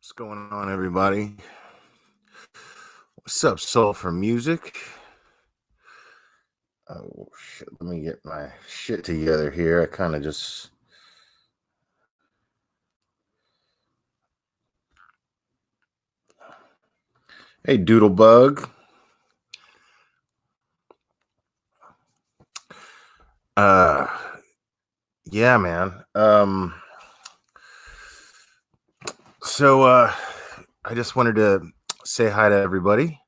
What's going on, everybody? What's up, Soul for Music? Oh, shit. Let me get my shit together here. I kind of just... Hey, Doodlebug. Uh, yeah, man. I just wanted to say hi to everybody.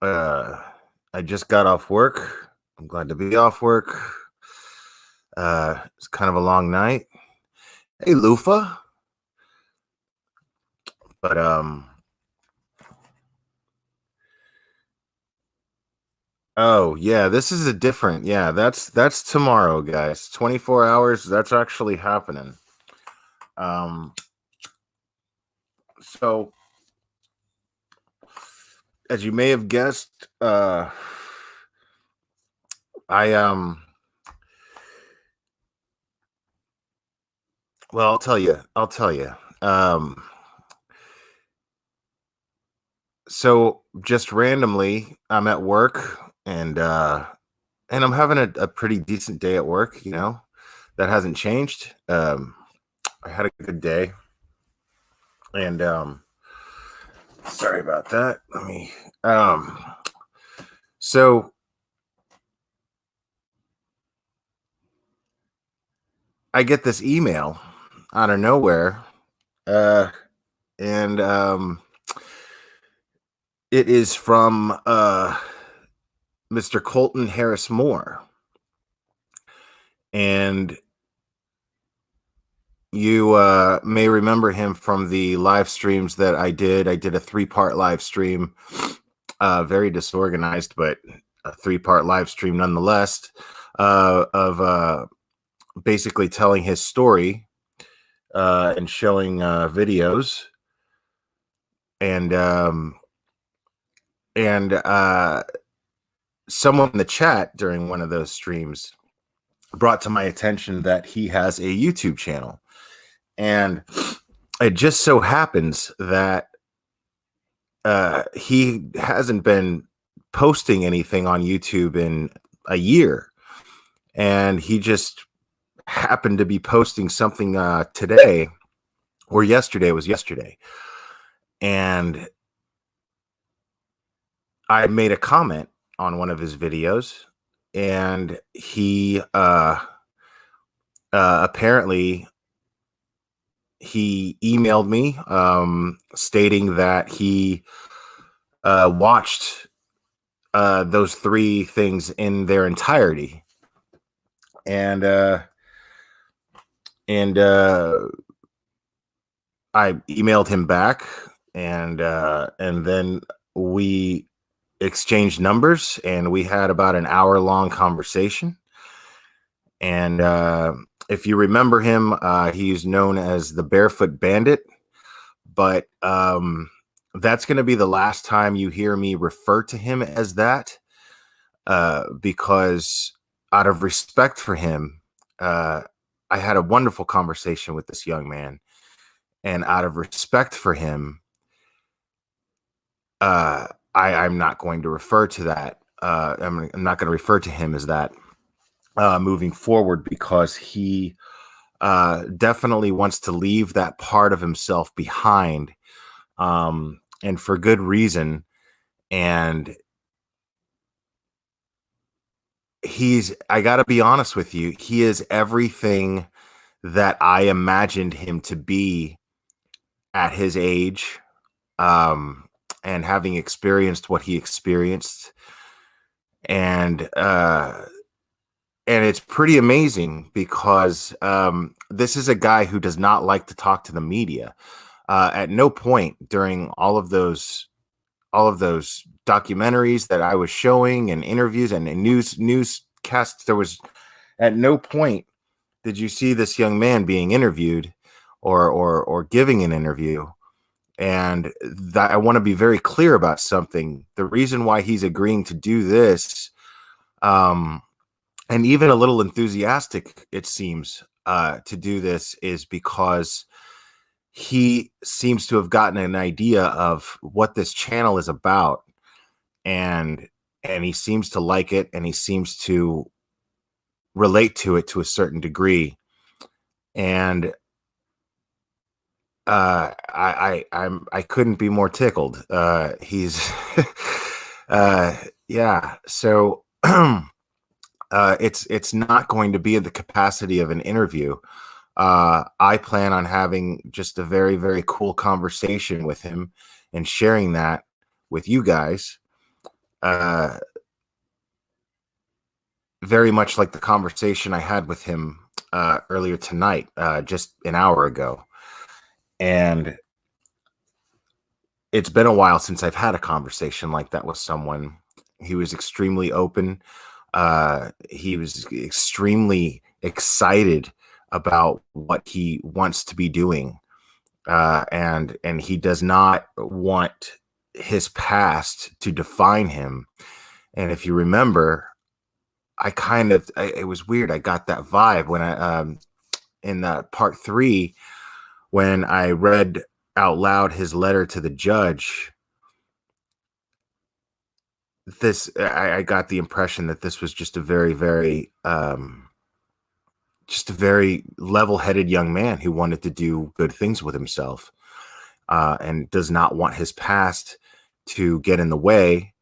I just got off work. I'm glad to be off work. It's kind of a long night. Hey, Lufa. But oh yeah, this is a different. Yeah, that's tomorrow, guys. 24 hours. That's actually happening. Um, so as you may have guessed, I well, I'll tell you. I'll tell you. So just randomly, I'm at work and I'm having a pretty decent day at work. That hasn't changed. I had a good day, and sorry about that. Let me. So I get this email out of nowhere, uh, and it is from Mr. Colton Harris-Moore, and you may remember him from the live streams that I did. I did a 3-part live stream, very disorganized, but a 3-part live stream nonetheless, of basically telling his story and showing videos, and someone in the chat during one of those streams brought to my attention that he has a YouTube channel. And it just so happens that he hasn't been posting anything on YouTube in a year. And he just happened to be posting something today, or yesterday. It was yesterday. And I made a comment on one of his videos, and he apparently he emailed me stating that he watched those 3 things in their entirety, and I emailed him back, and then we exchanged numbers, and we had about an hour-long conversation. And if you remember him, he's known as the Barefoot Bandit, but that's going to be the last time you hear me refer to him as that, because out of respect for him, I had a wonderful conversation with this young man, and out of respect for him, I'm not going to refer to that. I'm not going to refer to him as that moving forward, because he definitely wants to leave that part of himself behind, and for good reason. And I got to be honest with you, he is everything that I imagined him to be at his age, and having experienced what he experienced. And it's pretty amazing, because this is a guy who does not like to talk to the media. At no point during all of those documentaries that I was showing, and interviews and newscasts, there was at no point did you see this young man being interviewed or giving an interview. And that, I want to be very clear about something. The reason why he's agreeing to do this, and even a little enthusiastic, it seems, to do this, is because he seems to have gotten an idea of what this channel is about, and he seems to like it, and he seems to relate to it to a certain degree. And I couldn't be more tickled. He's yeah. So it's not going to be in the capacity of an interview. I plan on having just a very, very cool conversation with him and sharing that with you guys. Uh, very much like the conversation I had with him earlier tonight, just an hour ago. And it's been a while since I've had a conversation like that with someone. He was extremely open. He was extremely excited about what he wants to be doing, and he does not want his past to define him. And if you remember, it was weird. I got that vibe when in the part 3, when I read out loud his letter to the judge. I got the impression that this was just a very, very just a very level-headed young man who wanted to do good things with himself, and does not want his past to get in the way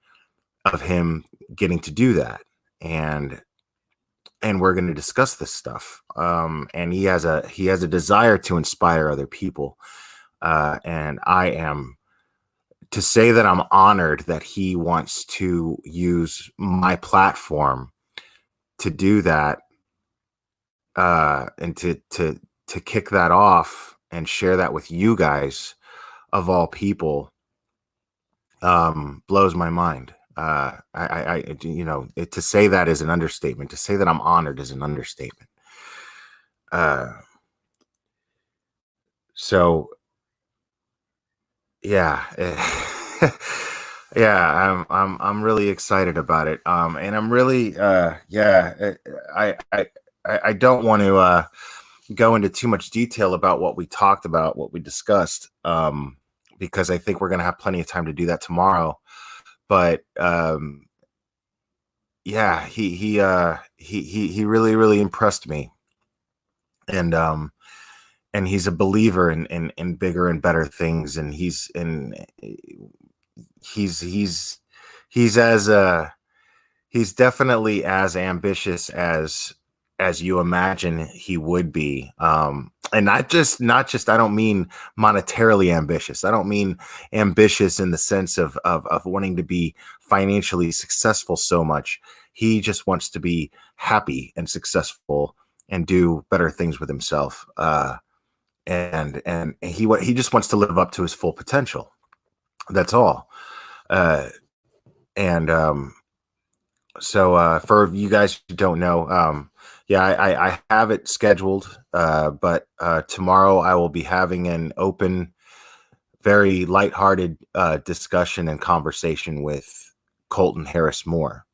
of him getting to do that. And we're going to discuss this stuff. And he has a desire to inspire other people. And I am to say that I'm honored that he wants to use my platform to do that, and to kick that off and share that with you guys, of all people, blows my mind. To say that is an understatement. To say that I'm honored is an understatement. So yeah, yeah, I'm really excited about it. And I'm really, yeah, I don't want to go into too much detail about what we talked about, what we discussed, because I think we're going to have plenty of time to do that tomorrow. But yeah, he really, really impressed me. And he's a believer in bigger and better things, and he's as he's definitely as ambitious as you imagine he would be. And not just I don't mean monetarily ambitious. I don't mean ambitious in the sense of wanting to be financially successful so much. He just wants to be happy and successful and do better things with himself. And he just wants to live up to his full potential. That's all. And so for you guys who don't know, yeah, I have it scheduled, but tomorrow I will be having an open, very lighthearted discussion and conversation with Colton Harris-Moore.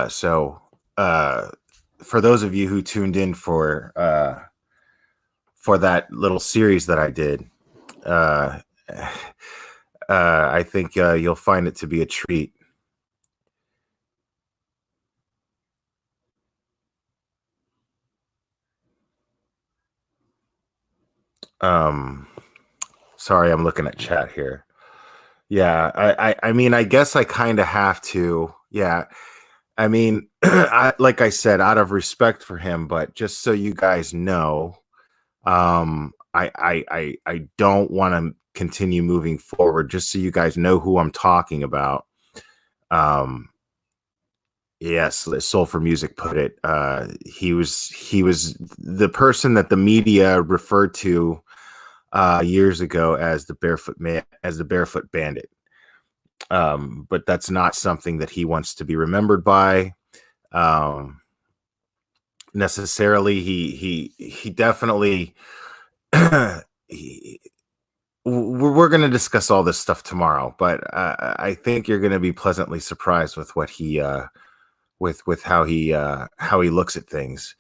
So for those of you who tuned in for that little series that I did, I think you'll find it to be a treat. Sorry, I'm looking at chat here. Yeah, I mean, I guess I kind of have to. Yeah, I mean, like I said, out of respect for him, but just so you guys know, I don't want to continue moving forward. Just so you guys know who I'm talking about. Yes, Soul for Music put it. He was the person that the media referred to years ago as the Barefoot Man, as the Barefoot Bandit. But that's not something that he wants to be remembered by. Necessarily, he definitely. We're going to discuss all this stuff tomorrow, but I think you're going to be pleasantly surprised with what he with how he looks at things.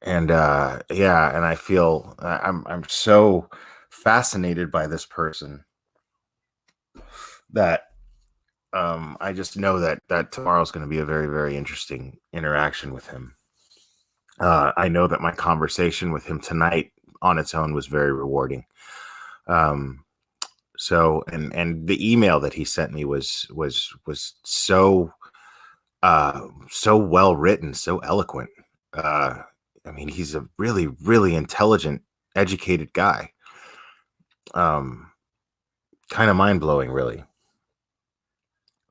And yeah, and I feel I'm so fascinated by this person that I just know that tomorrow's going to be a very, very interesting interaction with him. I know that my conversation with him tonight on its own was very rewarding. Um, so and the email that he sent me was so so well written, so eloquent. Uh, I mean, he's a really, really intelligent, educated guy. Um, Kind of mind blowing, really,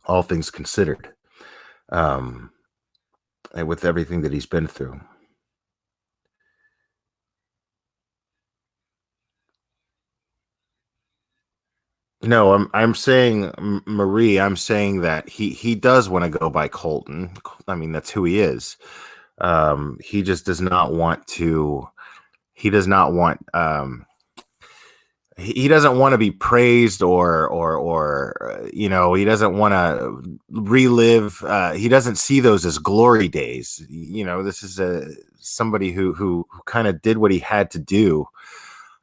all things considered. Um, and with everything that he's been through. No, I'm saying Marie. I'm saying that he does want to go by Colton. I mean, that's who he is. He just does not want to. He does not want. He doesn't want to be praised or you know, he doesn't want to relive. He doesn't see those as glory days. You know, this is a somebody who kind of did what he had to do,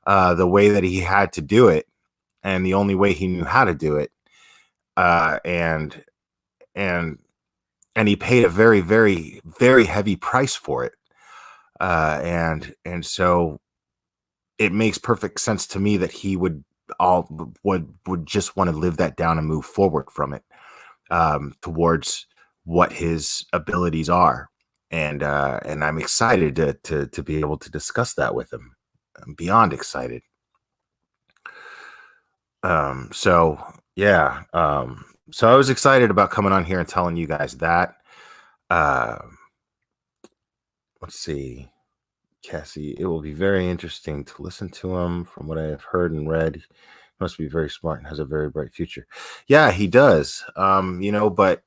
the way that he had to do it, and the only way he knew how to do it. Uh, and and and he paid a very, very, very heavy price for it. And so it makes perfect sense to me that he all would just want to live that down and move forward from it, towards what his abilities are. And I'm excited to be able to discuss that with him. I'm beyond excited. So yeah. So I was excited about coming on here and telling you guys that. Uh, let's see. Cassie, it will be very interesting to listen to him. From what I have heard and read, he must be very smart and has a very bright future. Yeah, he does. You know, but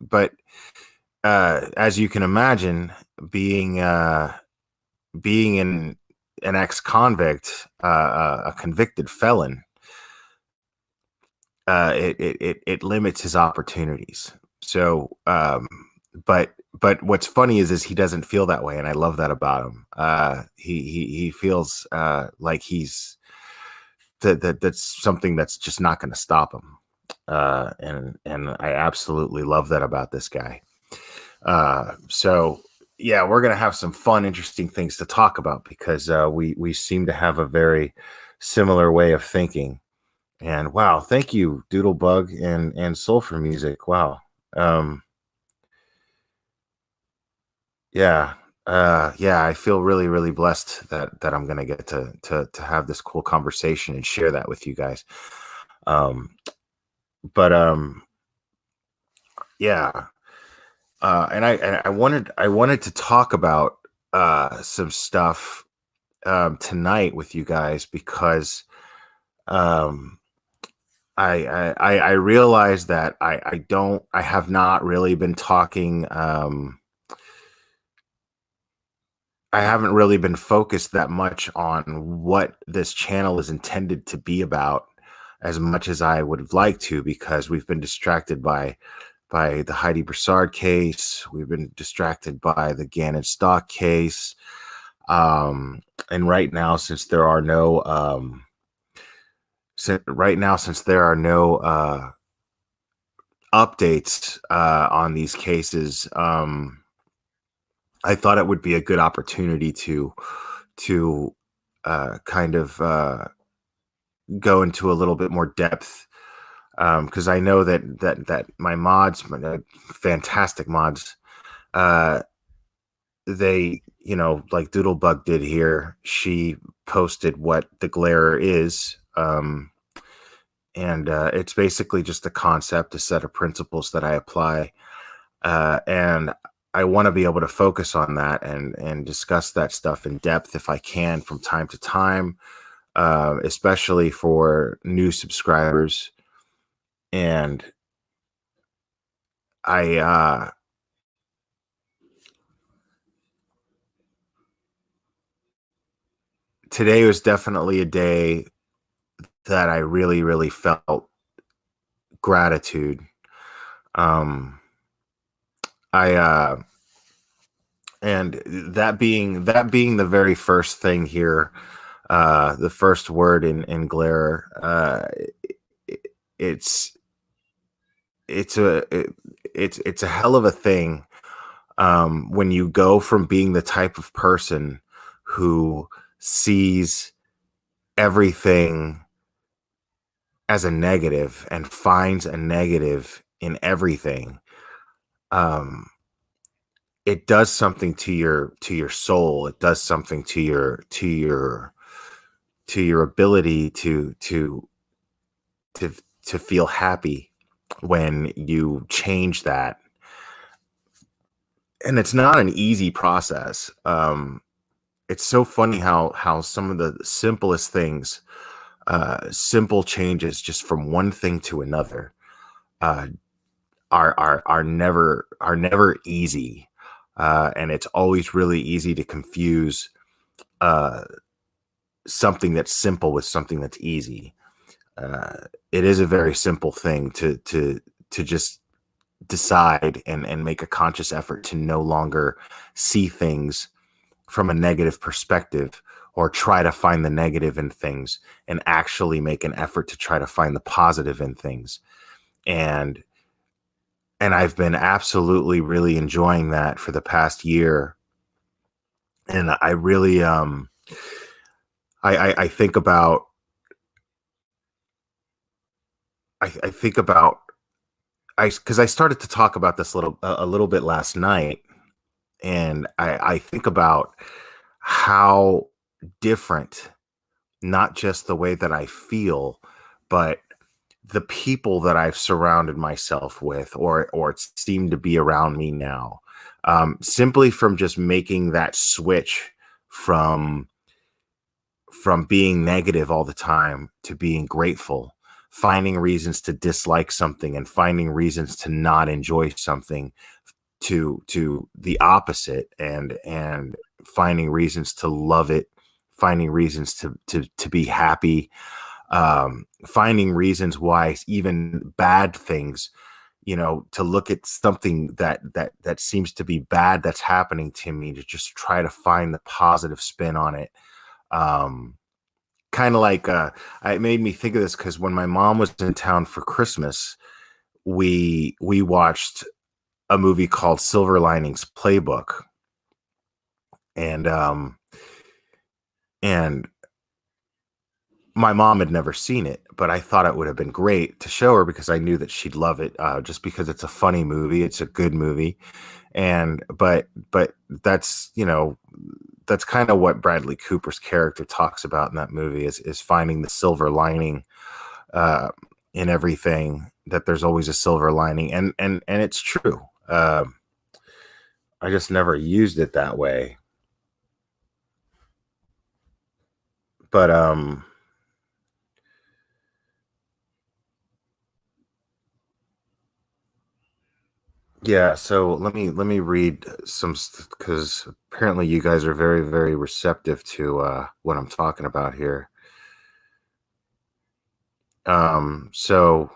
as you can imagine, being being an ex-convict, a convicted felon, it limits his opportunities. So, but what's funny is he doesn't feel that way, and I love that about him. He feels like he's that's something that's just not going to stop him. And I absolutely love that about this guy. So yeah, we're gonna have some fun, interesting things to talk about because we seem to have a very similar way of thinking. And wow, thank you, Doodlebug and Sulfur Music. Wow. Um, yeah. Yeah, I feel really, really blessed that I'm gonna get to have this cool conversation and share that with you guys. Um, but yeah. And I wanted to talk about some stuff tonight with you guys because um I realized that I have not really been talking. I haven't really been focused that much on what this channel is intended to be about as much as I would have liked to, because we've been distracted by the Heidi Broussard case. We've been distracted by the Gannon Stock case. And right now, since there are no since there are no updates on these cases, I thought it would be a good opportunity to kind of go into a little bit more depth, because I know that my mods, my fantastic mods, uh, they, you know, like Doodlebug did here, she posted what the glare is. And it's basically just a concept, a set of principles that I apply. And I want to be able to focus on that and discuss that stuff in depth if I can from time to time, especially for new subscribers. And I today was definitely a day that I really, really felt gratitude. Um, I And that being the very first thing here, the first word in glare, it, it's it's a it, it's a hell of a thing, when you go from being the type of person who sees everything as a negative and finds a negative in everything. um it does something to your soul. It does something to your ability to to feel happy when you change that. And it's not an easy process. It's so funny how some of the simplest things, simple changes just from one thing to another, uh, are never easy. And it's always really easy to confuse uh, something that's simple with something that's easy. It is a very simple thing to just decide and make a conscious effort to no longer see things from a negative perspective, or try to find the negative in things, and actually make an effort to try to find the positive in things. And and I've been absolutely really enjoying that for the past year. And I really I think about I think about I because I started to talk about this a little bit last night. And I think about how different, not just the way that I feel, but the people that I've surrounded myself with, or it seemed to be around me now, simply from just making that switch from being negative all the time to being grateful, finding reasons to dislike something and finding reasons to not enjoy something, to the opposite, and finding reasons to love it, finding reasons to be happy, finding reasons why even bad things, to look at something that seems to be bad that's happening to me, to just try to find the positive spin on it. um Kind of like, it made me think of this because when my mom was in town for Christmas, we watched a movie called Silver Linings Playbook. And um and my mom had never seen it, but I thought it would have been great to show her because I knew that she'd love it, just because it's a funny movie, it's a good movie. And but that's kind of what Bradley Cooper's character talks about in that movie, is finding the silver lining, uh, in everything. That there's always a silver lining, and it's true. I just never used it that way. But yeah. So let me read some, because apparently you guys are very, very receptive to what I'm talking about here. So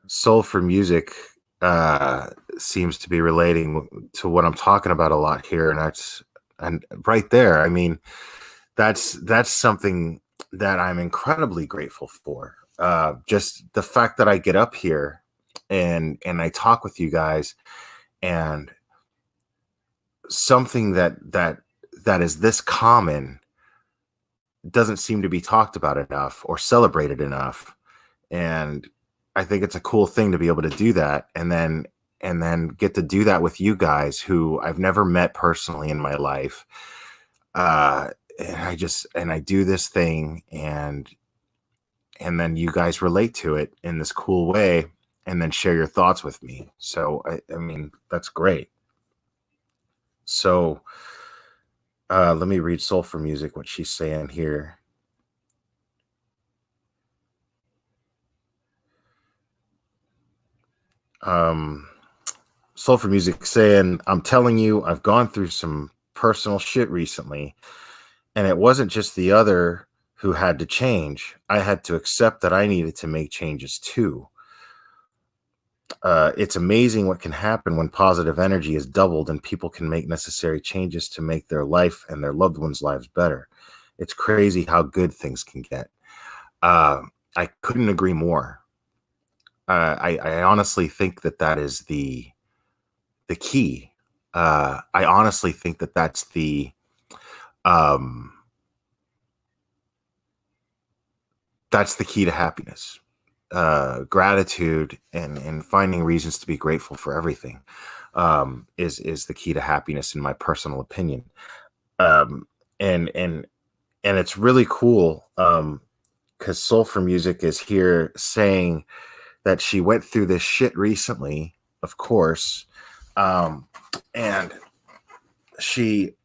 Soul for Music uh seems to be relating to what I'm talking about a lot here. And right there, I mean, that's something that I'm incredibly grateful for. Just the fact that I get up here and I talk with you guys, and something that is this common doesn't seem to be talked about enough or celebrated enough. And I think it's a cool thing to be able to do that, and then get to do that with you guys who I've never met personally in my life. uh and I do this thing, and then you guys relate to it in this cool way, and then share your thoughts with me. So I mean, that's great. So let me read Soul for Music, what she's saying here. um Soul for Music saying, I'm telling you, I've gone through some personal shit recently, and it wasn't just the other who had to change. I had to accept that I needed to make changes too. It's amazing what can happen when positive energy is doubled and people can make necessary changes to make their life and their loved ones' lives better. It's crazy how good things can get. I couldn't agree more. I honestly think that that is the key. I honestly think that um, that's the key to happiness. Gratitude and finding reasons to be grateful for everything is the key to happiness, in my personal opinion. Um, and and and it's really cool because Soul for Music is here saying that she went through this shit recently, of course, um, and she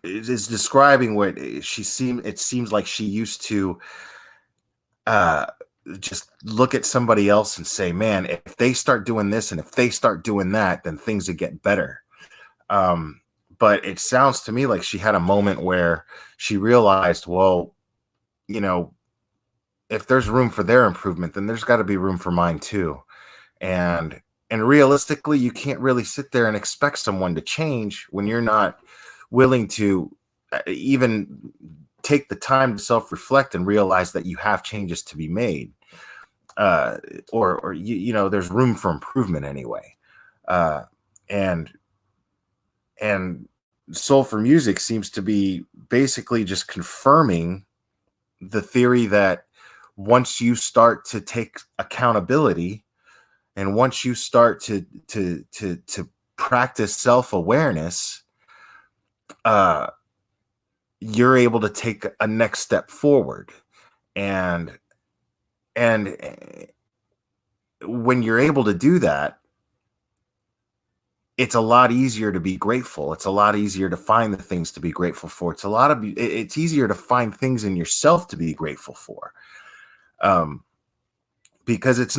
is describing what she seemed. It seems like she used to uh, just look at somebody else and say, "Man, if they start doing this and if they start doing that, then things would get better." Um, but it sounds to me like she had a moment where she realized, well, you know, if there's room for their improvement, then there's got to be room for mine too. And realistically, you can't really sit there and expect someone to change when you're not willing to even take the time to self-reflect and realize that you have changes to be made, uh, or you know, there's room for improvement anyway. Uh, and and Soul for Music seems to be basically just confirming the theory that once you start to take accountability and once you start to practice self-awareness, uh you're able to take a next step forward. And when you're able to do that, it's a lot easier to be grateful. It's a lot easier to find the things to be grateful for. It's easier to find things in yourself to be grateful for. Um, because it's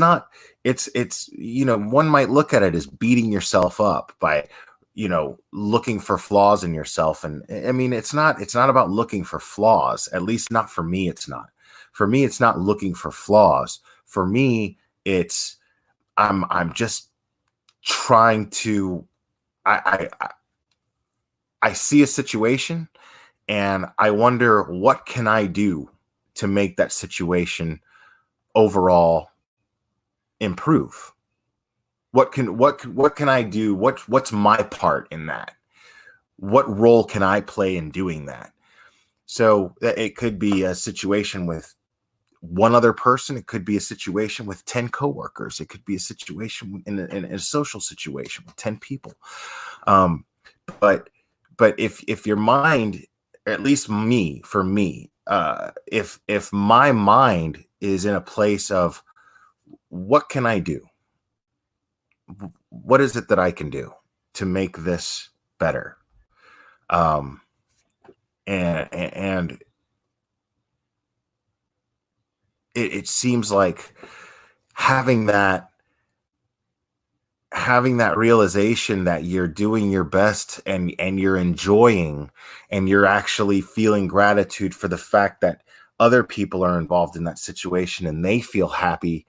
you know, one might look at it as beating yourself up by, you know, looking for flaws in yourself. And I mean, it's not about looking for flaws. At least not for me. It's not looking for flaws. For me, it's I'm just trying to I see a situation and I wonder, what can I do to make that situation overall improve? What can I do? What's my part in that? What role can I play in doing that? So it could be a situation with one other person. It could be a situation with 10 coworkers. It could be a situation in a social situation with 10 people. Um, but if your mind, at least me, for me, if my mind is in a place of, what can I do? What is it that I can do to make this better? Um, and it seems like having that realization that you're doing your best and you're enjoying and you're actually feeling gratitude for the fact that other people are involved in that situation and they feel happy,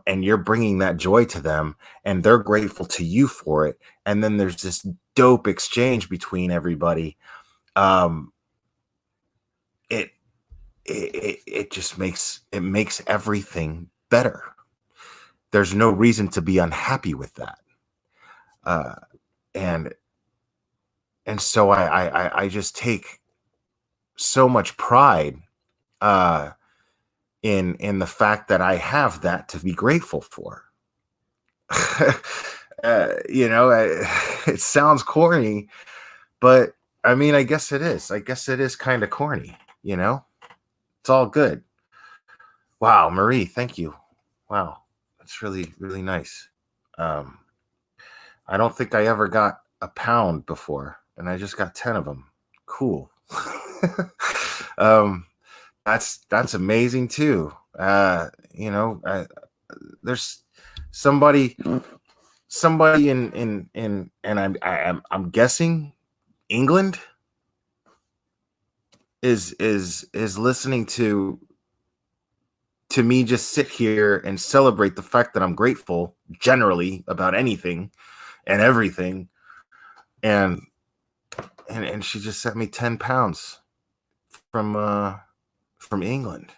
and you're bringing that joy to them and they're grateful to you for it, and then there's this dope exchange between everybody. um it it just makes everything better. There's no reason to be unhappy with that. uh and so I just take so much pride uh in the fact that I have that to be grateful for. You know, it sounds corny, but I mean, I guess it is. I guess it is kind of corny, you know? It's all good. Wow, Marie, thank you. Wow. That's really, really nice. Um, I don't think I ever got a pound before, and I just got 10 of them. Cool. um, that's amazing too. You know, there's somebody in and I'm guessing England is listening to to me just sit here and celebrate the fact that I'm grateful generally about anything and everything. And she just sent me 10 pounds from England.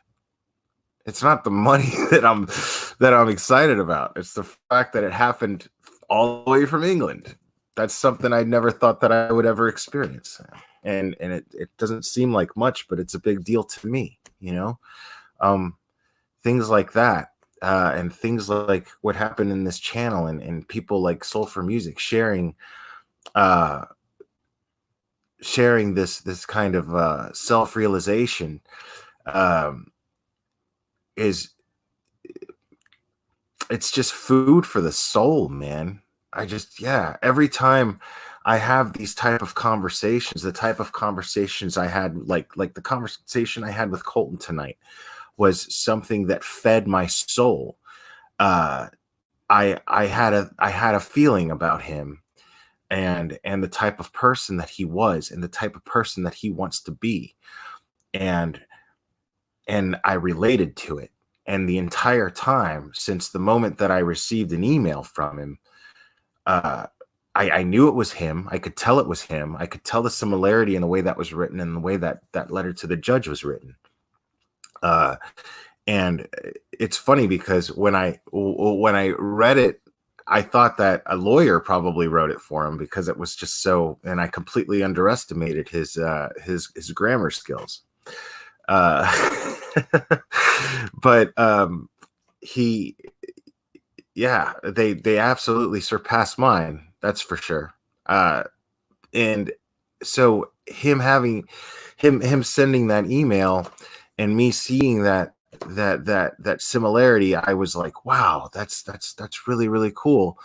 It's not the money that I'm excited about. It's the fact that it happened all the way from England. That's something I never thought that I would ever experience. And it doesn't seem like much, but it's a big deal to me, you know? Things like that. And things like what happened in this channel, and people like Soul for Music sharing this kind of self-realization is it's just food for the soul, man. Every time I have these type of conversations, the type of conversations I had, like the conversation I had with Colton tonight, was something that fed my soul. I had a feeling about him, and the type of person that he was, and the type of person that he wants to be, and I related to it. And the entire time since the moment that I received an email from him, I knew it was him. I could tell it was him. I could tell the similarity in the way that was written and the way that letter to the judge was written. And it's funny because when I read it, I thought that a lawyer probably wrote it for him, because it was just so, and I completely underestimated his grammar skills. But they absolutely surpassed mine. That's for sure. And so him sending that email and me seeing that similarity, I was like, wow, that's really, really cool.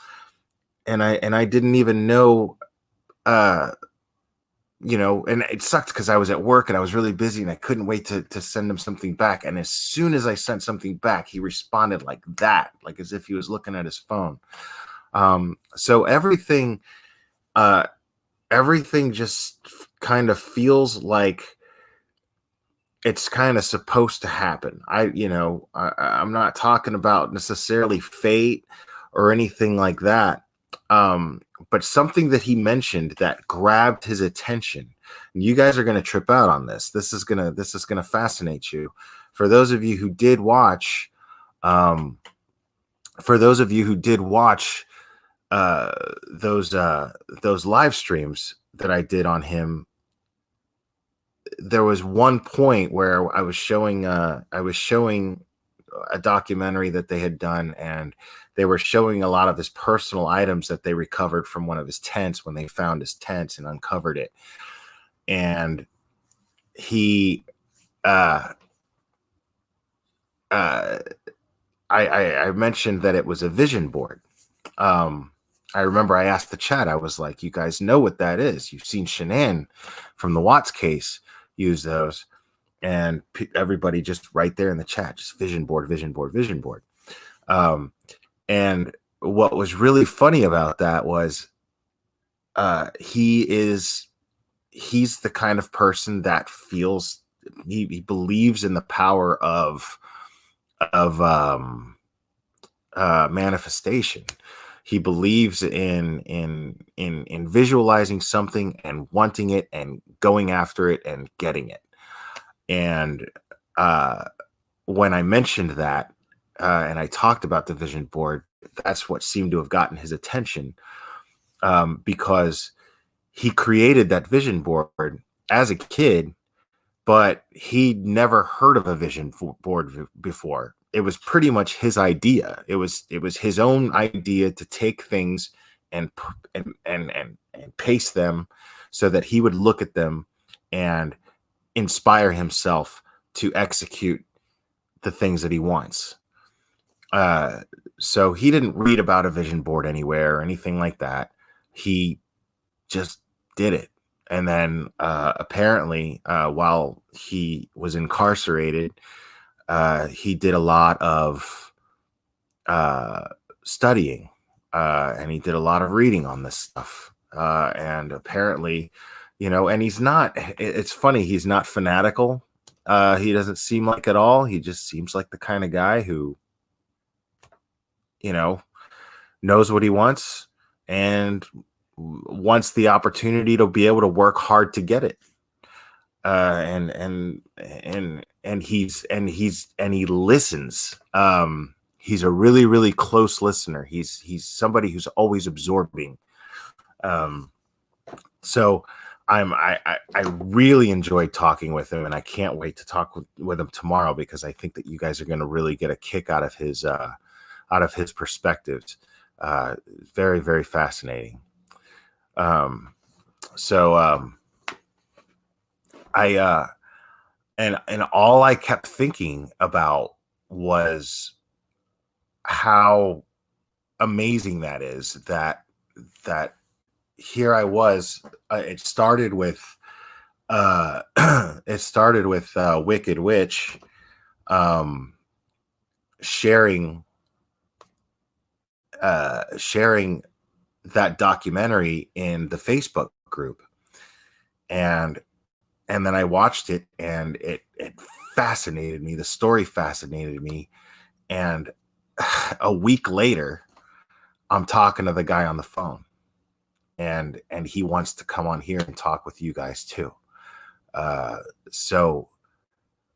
And I didn't even know, and it sucked because I was at work and I was really busy and I couldn't wait to send him something back. And as soon as I sent something back, he responded like that, like as if he was looking at his phone. So everything just kind of feels like it's kind of supposed to happen. I'm not talking about necessarily fate or anything like that. But something that he mentioned that grabbed his attention. And you guys are going to trip out on this. This is going to fascinate you. For those of you who did watch, those live streams that I did on him, there was one point where I was showing a documentary that they had done, and they were showing a lot of his personal items that they recovered from one of his tents when they found his tent and uncovered it. And he, I mentioned that it was a vision board. I remember I asked the chat, I was like, you guys know what that is. You've seen Shanann from the Watts case use those. And everybody just right there in the chat, just vision board, vision board, vision board. And what was really funny about that was he's the kind of person that feels he believes in the power of manifestation. He believes in visualizing something and wanting it and going after it and getting it. And when I mentioned that, and I talked about the vision board, that's what seemed to have gotten his attention, because he created that vision board as a kid, but he'd never heard of a vision board before. It was pretty much his idea. It was his own idea to take things and paste them so that he would look at them and inspire himself to execute the things that he wants. So he didn't read about a vision board anywhere or anything like that. He just did it. And then apparently, while he was incarcerated, he did a lot of studying, and he did a lot of reading on this stuff. And apparently, and it's funny, he's not fanatical He doesn't seem like at all. He just seems like the kind of guy who, you know, knows what he wants and wants the opportunity to be able to work hard to get it. And he listens. He's a really, really close listener. He's somebody who's always absorbing. Um, so I really enjoyed talking with him, and I can't wait to talk with him tomorrow, because I think that you guys are going to really get a kick out of his perspectives. Very, very fascinating. So I and all I kept thinking about was how amazing that is, that here I was. It started with Wicked Witch sharing sharing that documentary in the Facebook group, and then I watched it, and it fascinated me. The story fascinated me, and a week later, I'm talking to the guy on the phone, and he wants to come on here and talk with you guys too. So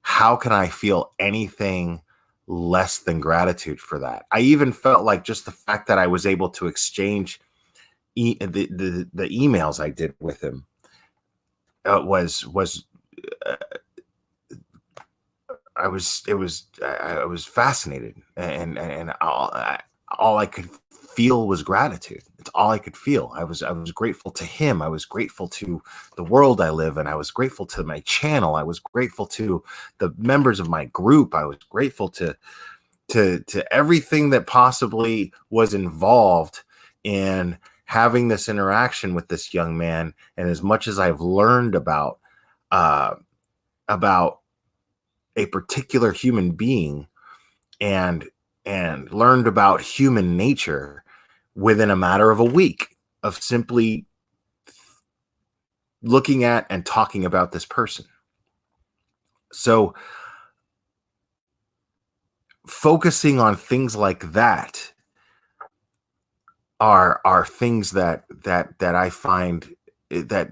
how can I feel anything less than gratitude for that? I even felt like just the fact that I was able to exchange the emails I did with him was I was fascinated, and all I could feel was gratitude. It's all I could feel. I was grateful to him. I was grateful to the world I live in. I was grateful to my channel. I was grateful to the members of my group. I was grateful to everything that possibly was involved in having this interaction with this young man. And as much as I've learned about a particular human being, and learned about human nature within a matter of a week of simply looking at and talking about this person. So focusing on things like that are things that I find that,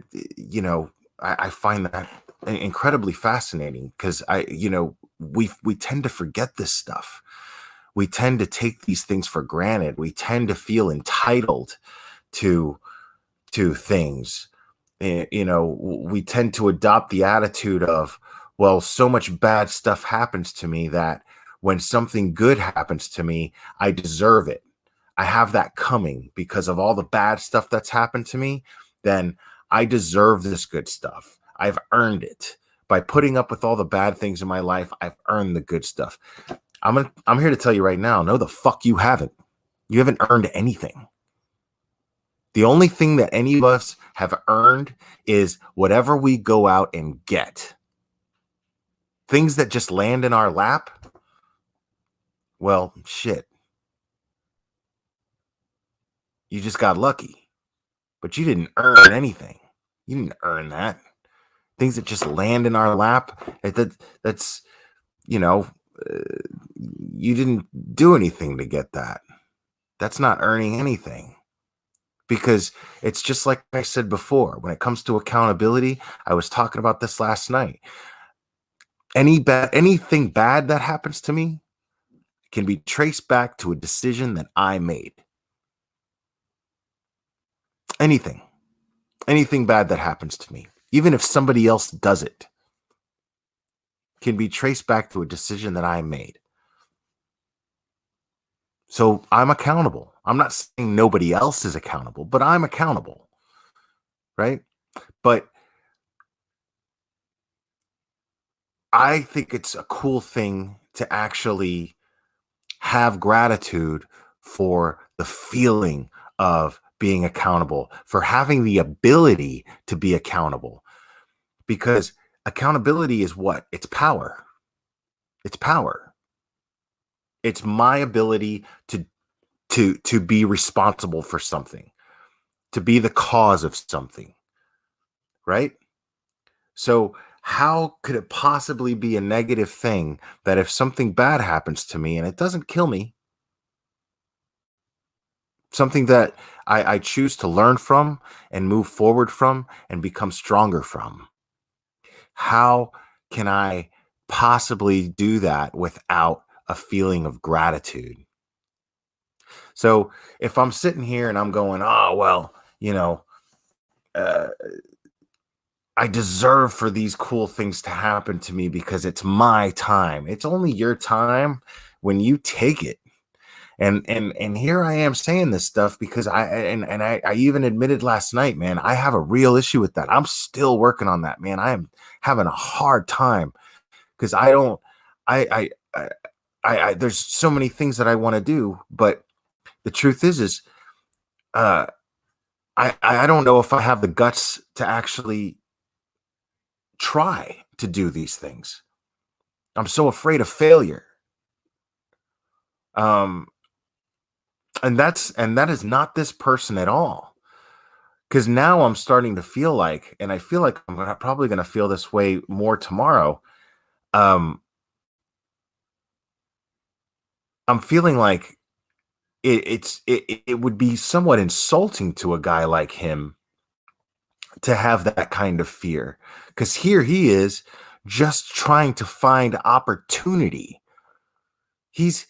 I find that incredibly fascinating, because we tend to forget this stuff. We tend to take these things for granted. We tend to feel entitled to things. We tend to adopt the attitude of, well, so much bad stuff happens to me that when something good happens to me, I deserve it. I have that coming because of all the bad stuff that's happened to me. Then I deserve this good stuff. I've earned it. By putting up with all the bad things in my life, I've earned the good stuff. I'm here to tell you right now, no, the fuck you haven't. You haven't earned anything. The only thing that any of us have earned is whatever we go out and get. Things that just land in our lap, well, shit. You just got lucky. But you didn't earn anything. You didn't earn that. Things that just land in our lap, that's, you didn't do anything to get that. That's not earning anything. Because it's just like I said before, when it comes to accountability, I was talking about this last night. Anything bad that happens to me can be traced back to a decision that I made. Anything bad that happens to me, even if somebody else does it, can be traced back to a decision that I made. So I'm accountable. I'm not saying nobody else is accountable, but I'm accountable, right? But I think it's a cool thing to actually have gratitude for the feeling of being accountable, for having the ability to be accountable. Because accountability is what? It's power. It's power. It's my ability to be responsible for something, to be the cause of something, right? So How could it possibly be a negative thing that if something bad happens to me and it doesn't kill me, something that I choose to learn from and move forward from and become stronger from? How can I possibly do that without a feeling of gratitude? So if I'm sitting here and I'm going, oh, well, you know, uh, I deserve for these cool things to happen to me because it's my time. It's only your time when you take it. And here I am saying this stuff because I even admitted last night, man, I have a real issue with that. I'm still working on that, man. I am having a hard time because I don't I there's so many things that I want to do, but the truth is uh I don't know if I have the guts to actually try to do these things. I'm so afraid of failure. Um, and that is not this person at all. Because now I'm starting to feel like, and I feel like probably going to feel this way more tomorrow. Um, I'm feeling like it would be somewhat insulting to a guy like him to have that kind of fear. Because here he is, just trying to find opportunity. He's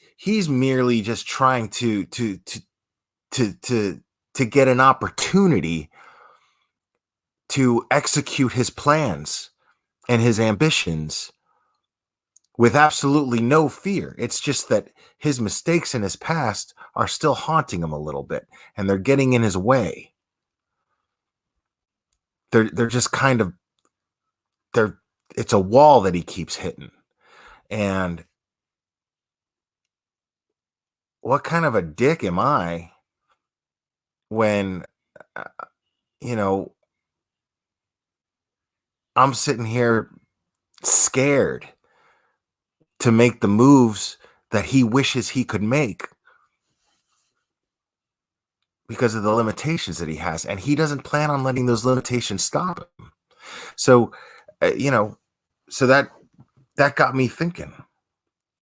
merely just trying to to get an opportunity to execute his plans and his ambitions with absolutely no fear. It's just that his mistakes in his past are still haunting him a little bit, and they're getting in his way. They're just kind of they're it's a wall that he keeps hitting. And what kind of a dick am I when uh, you know I'm sitting here scared to make the moves that he wishes he could make because of the limitations that he has, and he doesn't plan on letting those limitations stop him. So uh, you know so that got me thinking.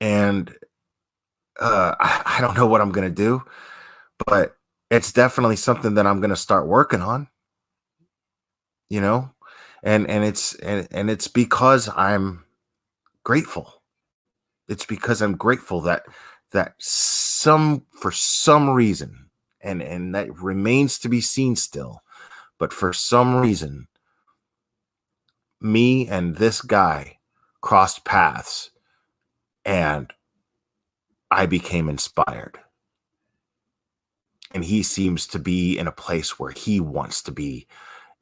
And I don't know what I'm going to do, but it's definitely something that I'm going to start working on, you know. And it's because I'm grateful. It's because I'm grateful that some for some reason, and that remains to be seen still, but for some reason, me and this guy crossed paths, and I became inspired. And he seems to be in a place where he wants to be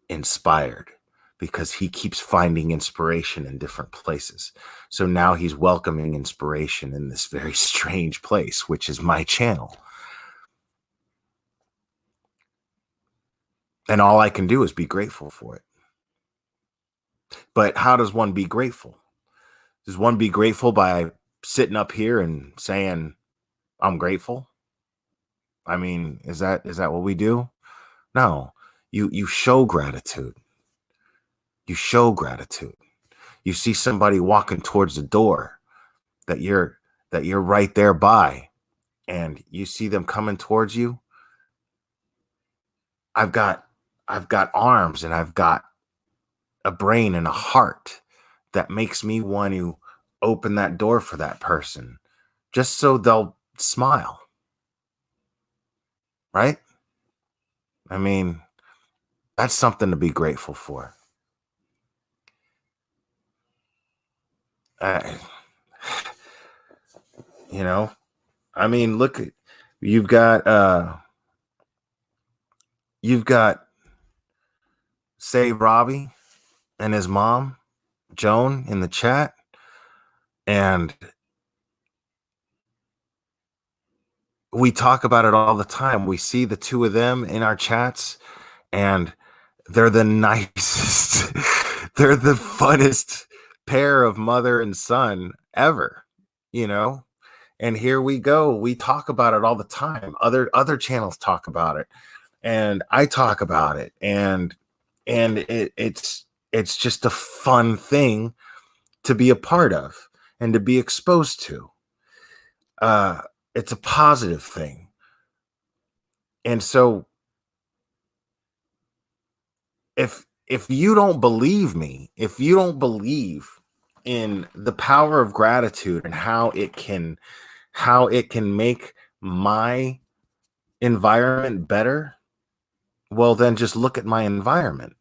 inspired because he keeps finding inspiration in different places. So now he's welcoming inspiration in this very strange place, which is my channel. And all I can do is be grateful for it. But how does one be grateful? Does one be grateful by sitting up here and saying, I'm grateful? I mean, is that what we do? No. You show gratitude. You show gratitude. You see somebody walking towards the door that you're right there by, and you see them coming towards you. I've got I've got arms and I've got a brain and a heart that makes me want to open that door for that person just so they'll smile, right? I mean, that's something to be grateful for. Uh, you know, I mean, look, you've got you've got say Robbie and his mom, Joan, in the chat, and we talk about it all the time. We see the two of them in our chats, and they're the nicest, they're the funnest pair of mother and son ever, you know? And here we go. We talk about it all the time. Other channels talk about it, and I talk about it, and it's it's just a fun thing to be a part of and to be exposed to. Uh, it's a positive thing. And so if you don't believe me, if you don't believe in the power of gratitude and how it can make my environment better, well then just look at my environment.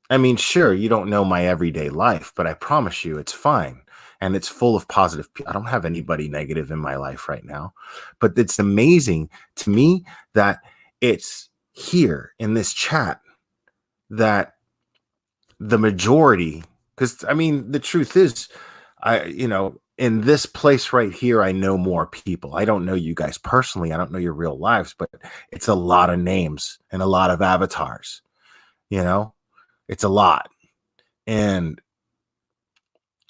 I mean, sure, you don't know my everyday life, but I promise you it's fine. And it's full of positive. I don't have anybody negative in my life right now. But it's amazing to me that it's here in this chat that the majority, because I mean, the truth is, in this place right here, I know more people. I don't know you guys personally. I don't know your real lives, but it's a lot of names and a lot of avatars, you know, it's a lot. And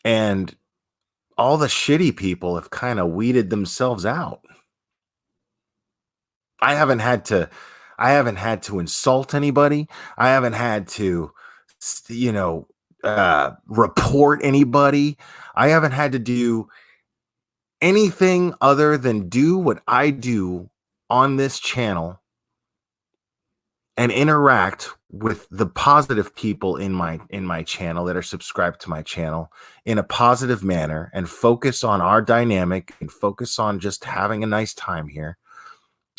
and all the shitty people have kind of weeded themselves out. I haven't had to I haven't had to insult anybody. I haven't had to you know report anybody. I haven't had to do anything other than do what I do on this channel and interact with the positive people in my channel that are subscribed to my channel in a positive manner and focus on our dynamic and focus on just having a nice time here.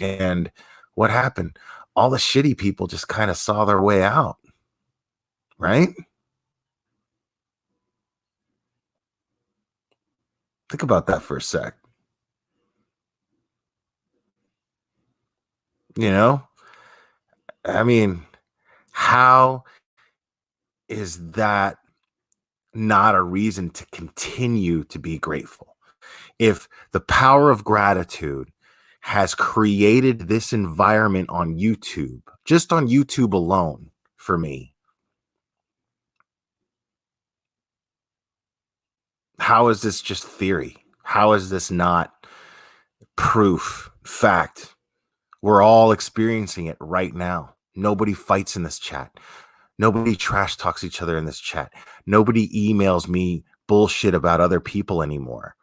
And what happened? All the shitty people just kind of saw their way out, right? Think about that for a sec. You know, I mean, how is that not a reason to continue to be grateful? If the power of gratitude has created this environment on YouTube, just on YouTube alone for me, how is this just theory? How is this not proof, fact? We're all experiencing it right now. Nobody fights in this chat. Nobody trash talks each other in this chat. Nobody emails me bullshit about other people anymore.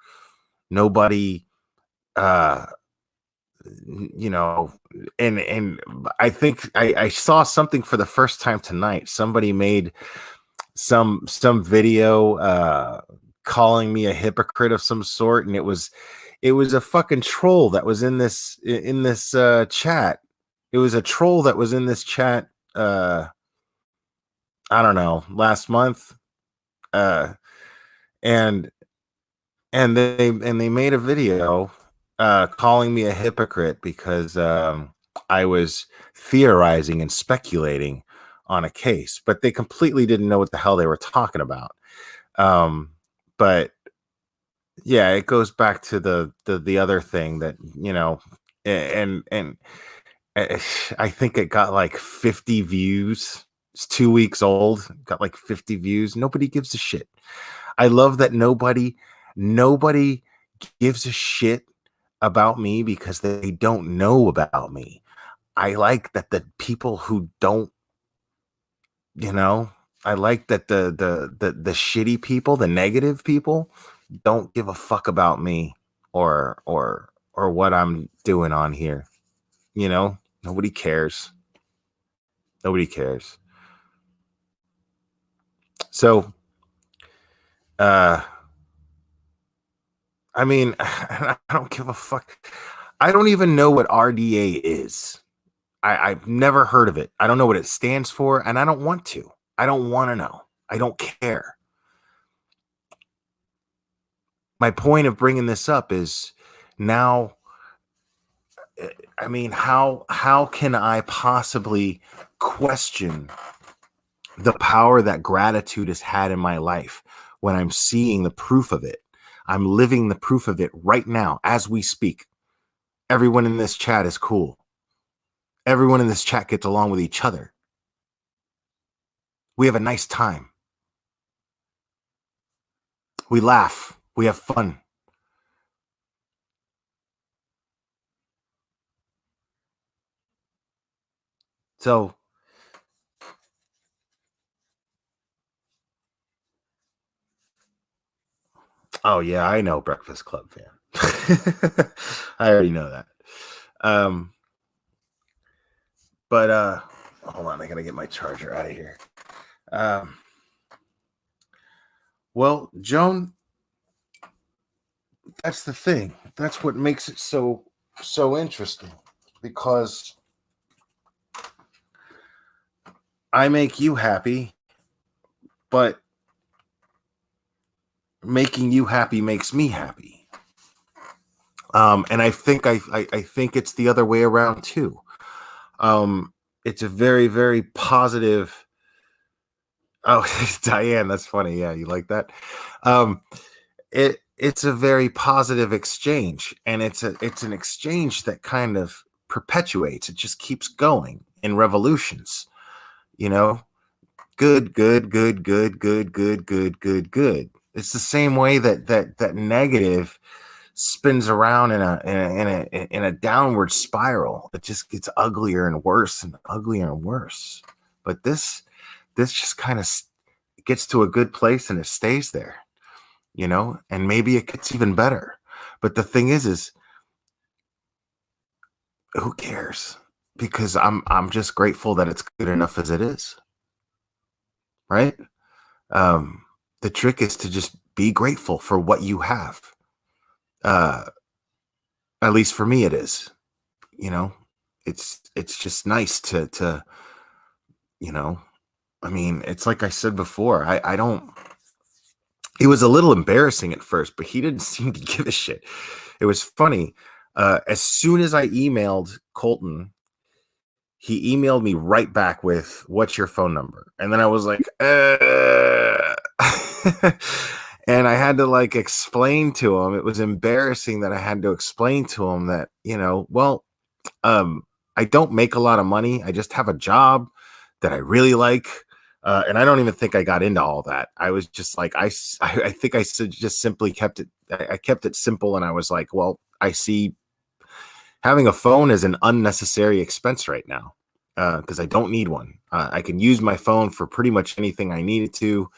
Nobody uh you know and I think I saw something for the first time tonight. Somebody made some video calling me a hypocrite of some sort, and it was a fucking troll that was in this chat. It was a troll that was in this chat I don't know, last month. uh and they made a video calling me a hypocrite because I was theorizing and speculating on a case, but they completely didn't know what the hell they were talking about. But yeah, it goes back to the other thing that and eh, I think it got like 50 views. It's 2 weeks old, got like 50 views. Nobody gives a shit. I love that nobody gives a shit about me because they don't know about me. I like that the people who don't, you know, I like that the shitty people, the negative people don't give a fuck about me or what I'm doing on here. Nobody cares. Nobody cares. So, uh I mean, I don't give a fuck. I don't even know what RDA is. I've never heard of it. I don't know what it stands for, and I don't want to. I don't want to know. I don't care. My point of bringing this up is now, I mean, how can I possibly question the power that gratitude has had in my life when I'm seeing the proof of it? I'm living the proof of it right now as we speak. Everyone in this chat is cool. Everyone in this chat gets along with each other. We have a nice time. We laugh. We have fun. So Oh yeah, I know Breakfast Club fan. I already know that. Um, but hold on, I gotta get my charger out of here. Um, well, Joan, that's the thing. That's what makes it so interesting, because I make you happy, but making you happy makes me happy. And I think I think it's the other way around too. Um, it's a very, very positive. Oh, Diane, that's funny. Yeah, you like that? Um, it's a very positive exchange, and it's an exchange that kind of perpetuates. It just keeps going in revolutions. You know, good, good, good, good, good, good, good, good, good. It's the same way that negative spins around in a downward spiral. It just gets uglier and worse and uglier and worse. But this just kind of gets to a good place and it stays there, and maybe it gets even better. But the thing is who cares? Because I'm just grateful that it's good enough as it is, right? Um, the trick is to just be grateful for what you have. Uh, at least for me, it is. You know, it's just nice to you know. I mean, it's like I said before. I don't. It was a little embarrassing at first, but he didn't seem to give a shit. It was funny. As soon as I emailed Colton, he emailed me right back with, "What's your phone number?" And then I was like, and I had to like explain to him. It was embarrassing that I had to explain to him that, well, um, I don't make a lot of money. I just have a job that I really like. And I don't even think I got into all that. I was just like, I think I just simply kept it. I kept it simple. And I was like, well, I see having a phone is an unnecessary expense right now, because I don't need one. I can use my phone for pretty much anything I need it to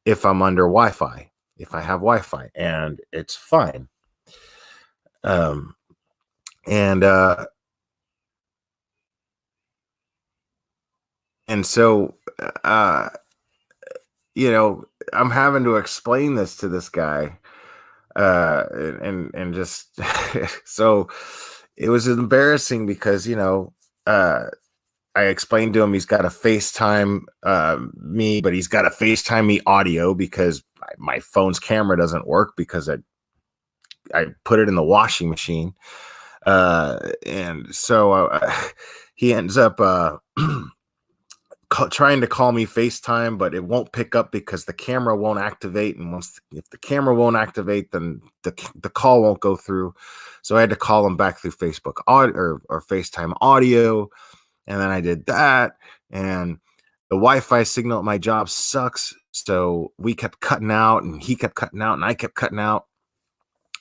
if I'm under Wi-Fi, if I have Wi-Fi, and it's fine. Um, and and so uh, I'm having to explain this to this guy, and just so it was embarrassing because I explained to him he's got to FaceTime me, but he's got to FaceTime me audio because my phone's camera doesn't work because I put it in the washing machine, and so he ends up trying to call me FaceTime, but it won't pick up because the camera won't activate. And if the camera won't activate, then the call won't go through. So I had to call him back through Facebook audio or FaceTime audio. And then I did that. And the Wi-Fi signal at my job sucks. So we kept cutting out and he kept cutting out and I kept cutting out.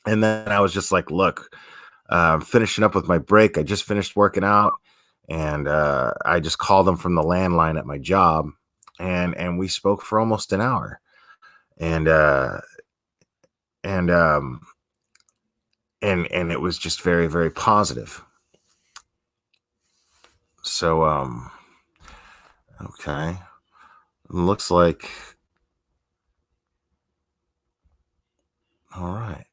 And then I was just like, look, I'm finishing up with my break. I just finished working out. And I just called him from the landline at my job, and we spoke for almost an hour, and and um and it was just very, very positive. So okay, looks like all right.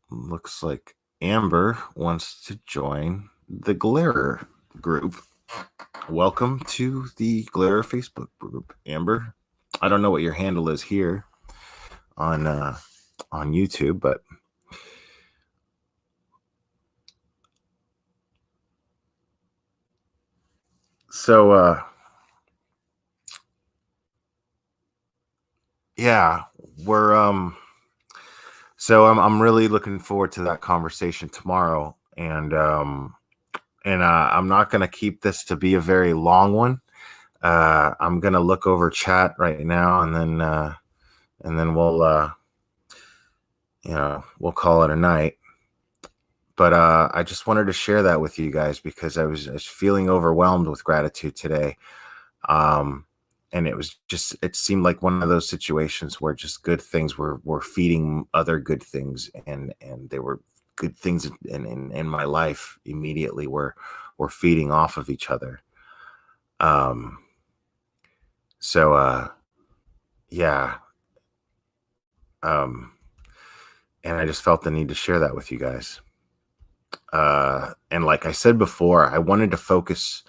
Looks like Amber wants to join the Glare group. Welcome to the Glare Facebook group, Amber. I don't know what your handle is here on YouTube, but so yeah, we're so I'm really looking forward to that conversation tomorrow, and I'm not going to keep this to be a very long one. I'm going to look over chat right now, and then we'll call it a night. But I just wanted to share that with you guys because I was feeling overwhelmed with gratitude today. Um, and it seemed like one of those situations where just good things were feeding other good things, and they were good things in my life immediately were feeding off of each other. Um, so yeah, um, and I just felt the need to share that with you guys. And like I said before, I wanted to focus.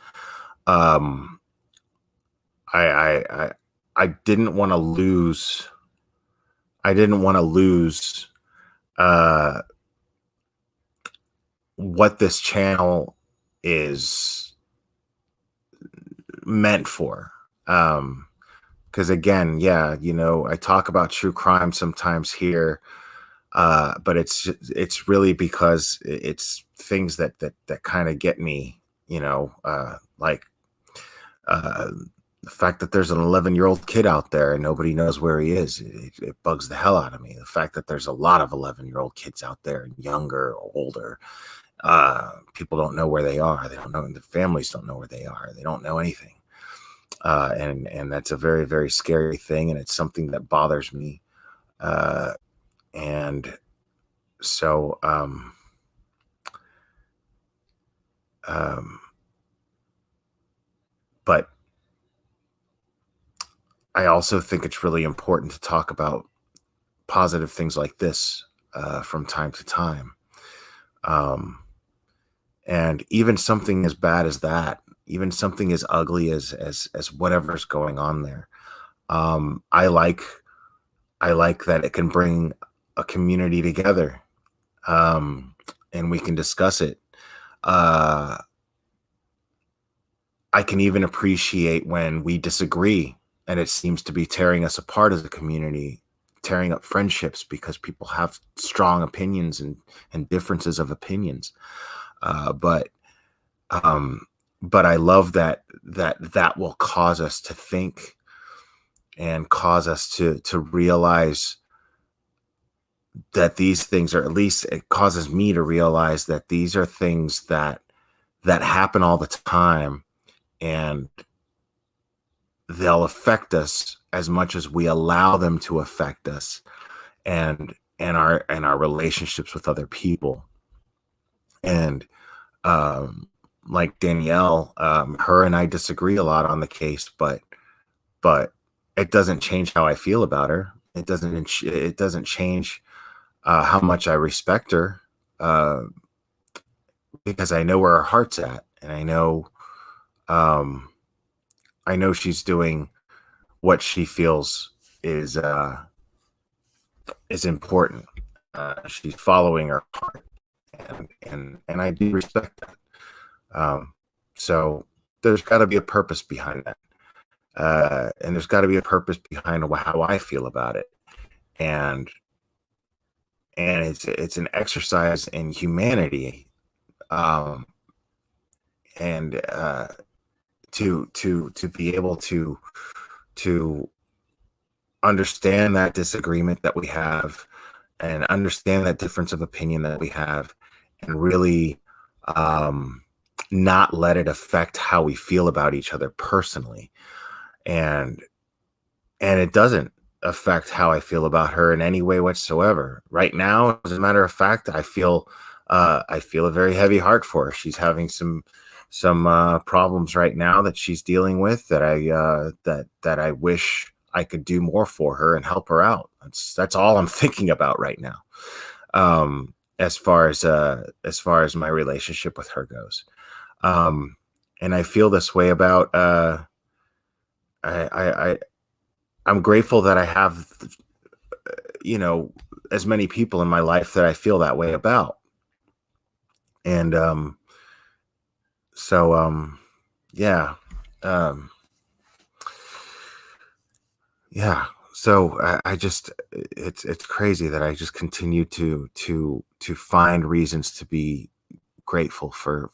Um, I I I, I didn't want to lose. I didn't want to lose uh, what this channel is meant for. Because again, yeah, I talk about true crime sometimes here, but it's really because it's things that kind of get me, like uh, the fact that there's an 11-year-old kid out there and nobody knows where he is. It bugs the hell out of me. The fact that there's a lot of 11-year-old kids out there, younger or older, people don't know where they are. They don't know. The families don't know where they are. They don't know anything. And that's a very, very scary thing. And it's something that bothers me. And so, but I also think it's really important to talk about positive things like this from time to time. And even something as bad as that, even something as ugly as whatever's going on there. I like that it can bring a community together, and we can discuss it. I can even appreciate when we disagree and it seems to be tearing us apart as a community, tearing up friendships because people have strong opinions and differences of opinions. But I love that will cause us to think and cause us to realize that these things, or at least it causes me to realize that these are things that happen all the time, and they'll affect us as much as we allow them to affect us, and our relationships with other people. And like Danielle, her and I disagree a lot on the case, but it doesn't change how I feel about her. It doesn't change how much I respect her, because I know where her heart's at, and I know she's doing what she feels is important. She's following her heart, and I do respect that. So there's got to be a purpose behind that, and there's got to be a purpose behind how I feel about it, and it's an exercise in humanity, and to be able to understand that disagreement that we have, and understand that difference of opinion that we have, and really not let it affect how we feel about each other personally. And it doesn't affect how I feel about her in any way whatsoever. Right now, as a matter of fact, I feel a very heavy heart for her. She's having some problems right now that she's dealing with, that I wish I could do more for her and help her out. That's all I'm thinking about right now. As far as my relationship with her goes. And I feel this way about, I'm grateful that I have, as many people in my life that I feel that way about. And, yeah. Yeah. So I just, it's crazy that I just continue to find reasons to be grateful for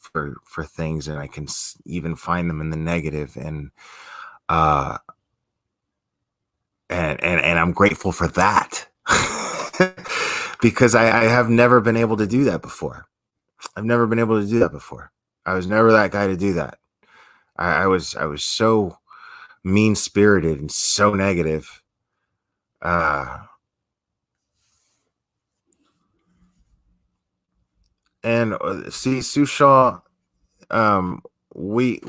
things, and I can even find them in the negative, and I'm grateful for that. Because I have never been able to do that before. I've never been able to do that before. I was never that guy to do that. I was so mean-spirited and so negative. And see, Sushaw, we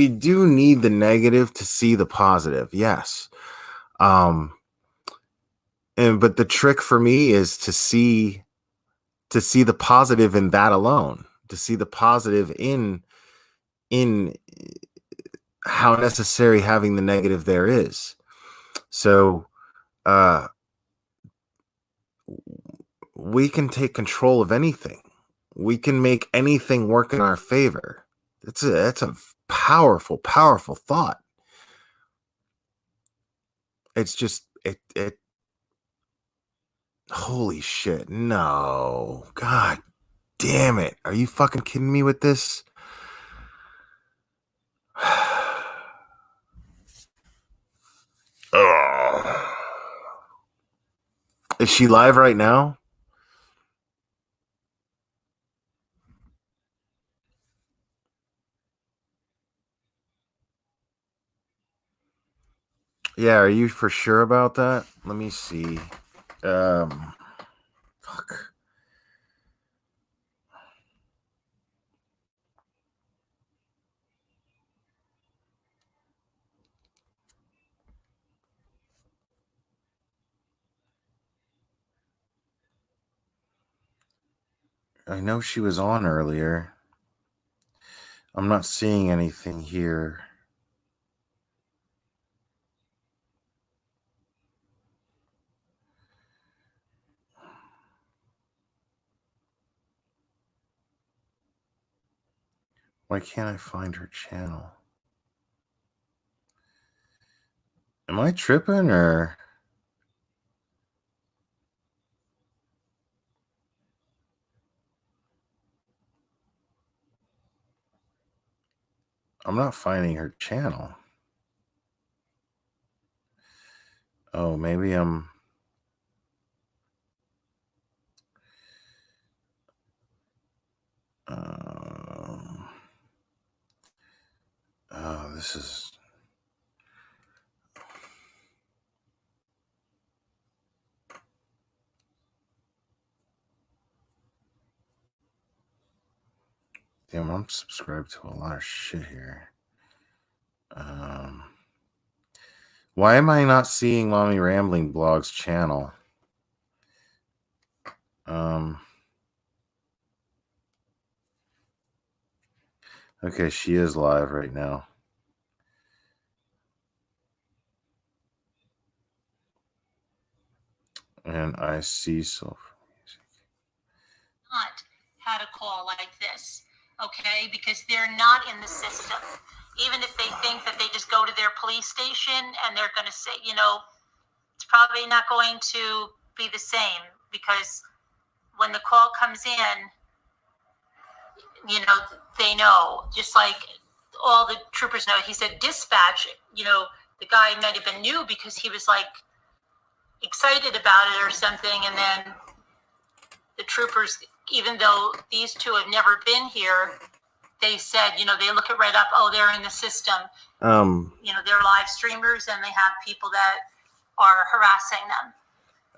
do need the negative to see the positive. Yes. But the trick for me is to see the positive in that alone, to see the positive in how necessary having the negative there is. So we can take control of anything. We can make anything work in our favor. That's a powerful thought. It's just it holy shit. No. God damn it. Are you fucking kidding me with this? Oh. Is she live right now? Yeah, are you for sure about that? Let me see. Fuck. I know she was on earlier. I'm not seeing anything here. Why can't I find her channel? Am I tripping or? I'm not finding her channel. Oh, maybe I'm. Oh, this is. Damn, I'm subscribed to a lot of shit here. Why am I not seeing Mommy Rambling Blog's channel? Okay, she is live right now. And I see so. Not had a call like this, okay? Because they're not in the system. Even if they think that they just go to their police station and they're going to say, you know, it's probably not going to be the same, because when the call comes in, you know, they know, just like all the troopers know. He said dispatch, you know, the guy might have been new because he was like excited about it or something, and then the troopers, even though these two have never been here, they said, you know, they look it right up. Oh, they're in the system. You know, they're live streamers and they have people that are harassing them.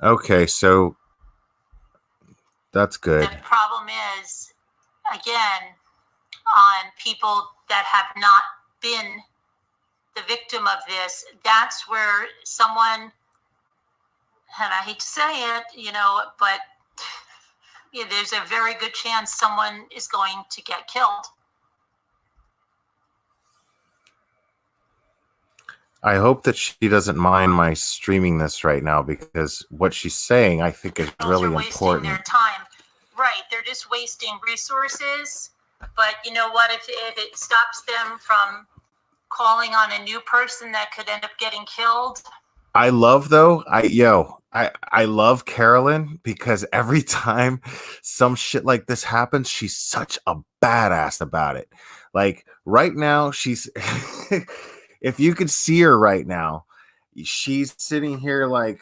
Okay, so that's good. The problem is, again, on people that have not been the victim of this, that's where someone, and I hate to say it, you know, but yeah, there's a very good chance someone is going to get killed. I hope that she doesn't mind my streaming this right now, because what she's saying, I think, is really important. Their time. Right, they're just wasting resources. But you know what? If it stops them from calling on a new person that could end up getting killed. I love I love Carolyn, because every time some shit like this happens, she's such a badass about it. Like right now, she's if you could see her right now, she's sitting here like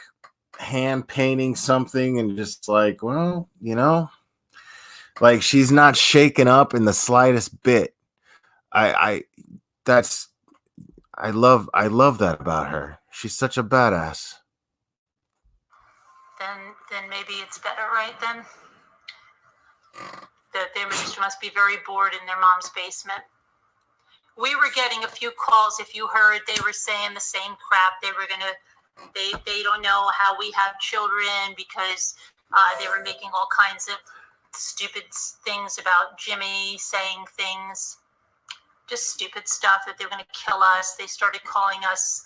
hand painting something and just like, well, you know, like she's not shaken up in the slightest bit. That's I love that about her. She's such a badass. Then maybe it's better, right? Then they must be very bored in their mom's basement. We were getting a few calls. If you heard, they were saying the same crap. They don't know how we have children because they were making all kinds of stupid things about Jimmy, saying things, just stupid stuff, that they were going to kill us. They started calling us,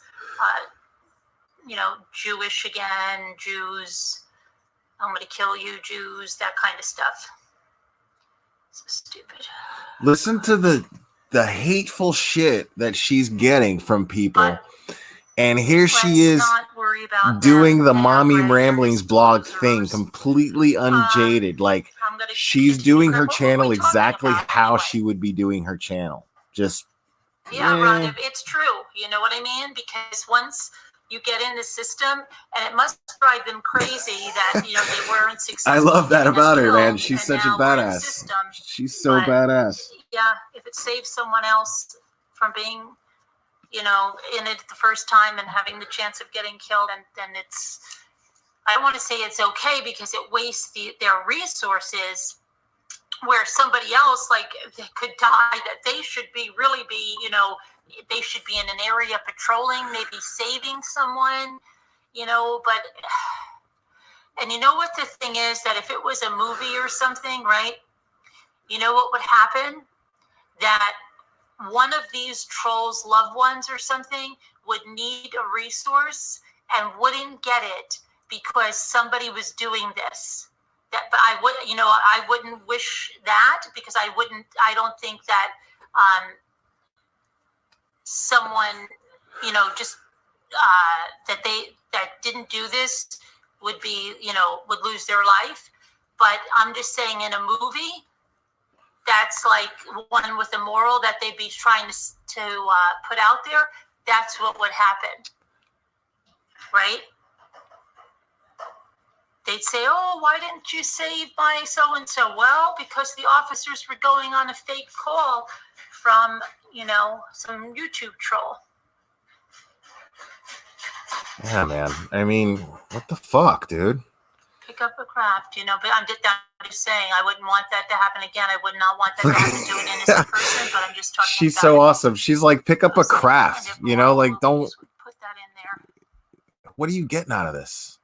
Jewish again, Jews. I'm going to kill you, Jews, that kind of stuff. So stupid. Listen to the hateful shit that she's getting from people. And here she is doing the Mommy Ramblings blog thing, completely unjaded. Like, she's doing her channel exactly how she would be doing her channel. Just, Ron, it's true. You know what I mean? Because once you get in the system, and it must drive them crazy that, they weren't successful. I love that about her, man. She's such a badass. She's so badass. Yeah, if it saves someone else from being, in it the first time and having the chance of getting killed, and then I don't want to say it's okay because it wastes their resources, where somebody else, like, they could die, that they should really be, they should be in an area patrolling, maybe saving someone, but, and you know what the thing is, that if it was a movie or something, right, you know what would happen? That one of these trolls' loved ones or something would need a resource and wouldn't get it because somebody was doing this. But I wouldn't wish that, because I don't think that someone, just that didn't do this would be, would lose their life. But I'm just saying, in a movie, that's like one with a moral that they'd be trying to put out there. That's what would happen, right? They'd say, "Oh, why didn't you save my so-and-so?" Well, because the officers were going on a fake call from, some YouTube troll. Yeah, man. I mean, what the fuck, dude? Pick up a craft, but I'm just saying, I wouldn't want that to happen again. I would not want that to happen to an innocent person, but I'm just talking She's about so awesome. She's like, pick up a craft, like, don't put that in there. What are you getting out of this?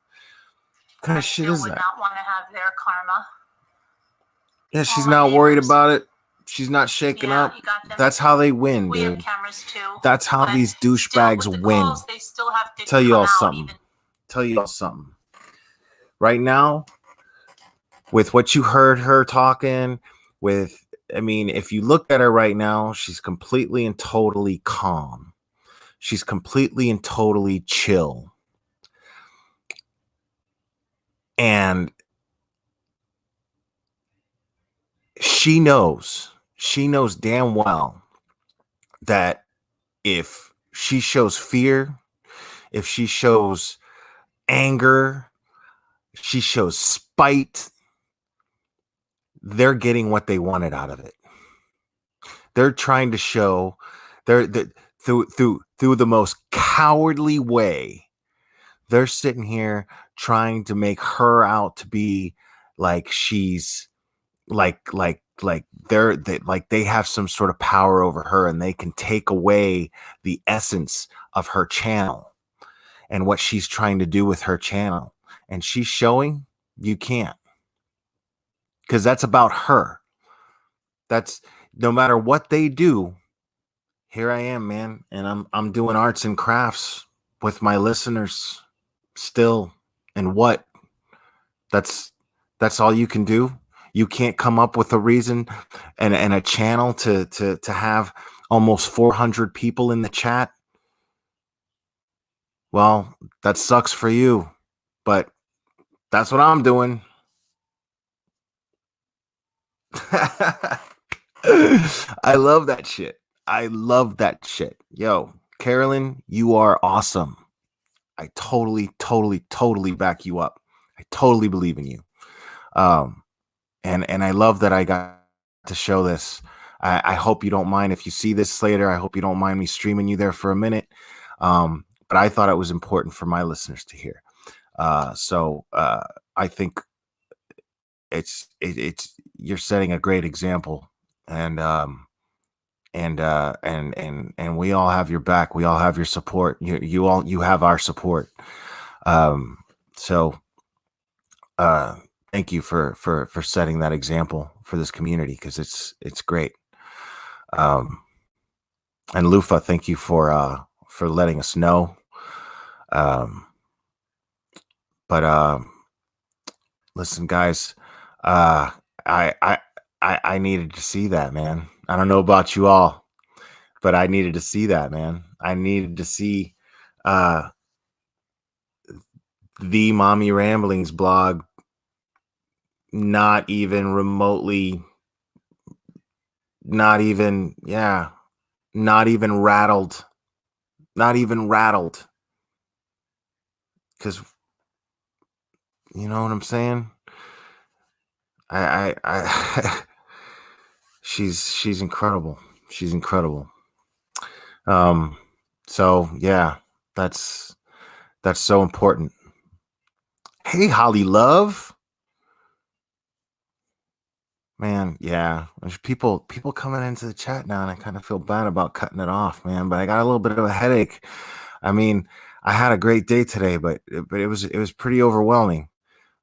What kind of shit is that? I would not want to have their karma. Yeah, she's not worried about it. She's not shaking up. That's how they win, we dude. have cameras too. That's how these douchebags win. Calls, they still have to Tell you all something. Right now, with what you heard her talking, if you look at her right now, she's completely and totally calm. She's completely and totally chill. And she knows damn well that if she shows fear, if she shows anger, she shows spite, they're getting what they wanted out of it. They're trying to show through the most cowardly way. They're sitting here trying to make her out to be like she's like they have some sort of power over her, and they can take away the essence of her channel and what she's trying to do with her channel. And she's showing you can't, because that's about her. That's no matter what they do. Here I am, man, and I'm doing arts and crafts with my listeners still. And what? That's all you can do. You can't come up with a reason and a channel to have almost 400 people in the chat. Well, that sucks for you, but that's what I'm doing. I love that shit. Yo, Carolyn, you are awesome. I totally back you up. I totally believe in you. And I love that I got to show this I hope you don't mind if you see this later. I hope you don't mind me streaming you there for a minute. But I thought it was important for my listeners to hear. So I think it's you're setting a great example, and and we all have your back. We all have your support. You have our support. Um, so thank you for setting that example for this community, because it's great. And Lufa, thank you for letting us know. Um, but listen, guys, uh, I I I needed to see that, man. I don't know about you all, but I needed to see that, man. I needed to see uh the Mommy Ramblings blog not even remotely, not even, yeah, not even rattled, not even rattled. Because you know what I'm saying? I she's incredible. She's incredible. Um, so yeah, that's that's so important. Hey, Holly Love. Man, yeah. There's people coming into the chat now, and I kind of feel bad about cutting it off, man. But I got a little bit of a headache. I mean, I had a great day today, but it was pretty overwhelming.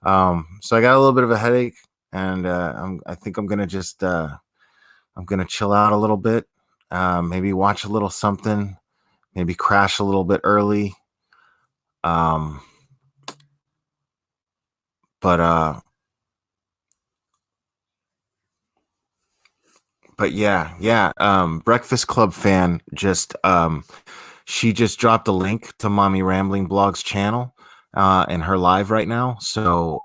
So I got a little bit of a headache, and I think I'm gonna just I'm gonna chill out a little bit, maybe watch a little something, maybe crash a little bit early. Um, but but yeah. Breakfast Club fan just she just dropped a link to Mommy Rambling Blog's channel in her live right now. So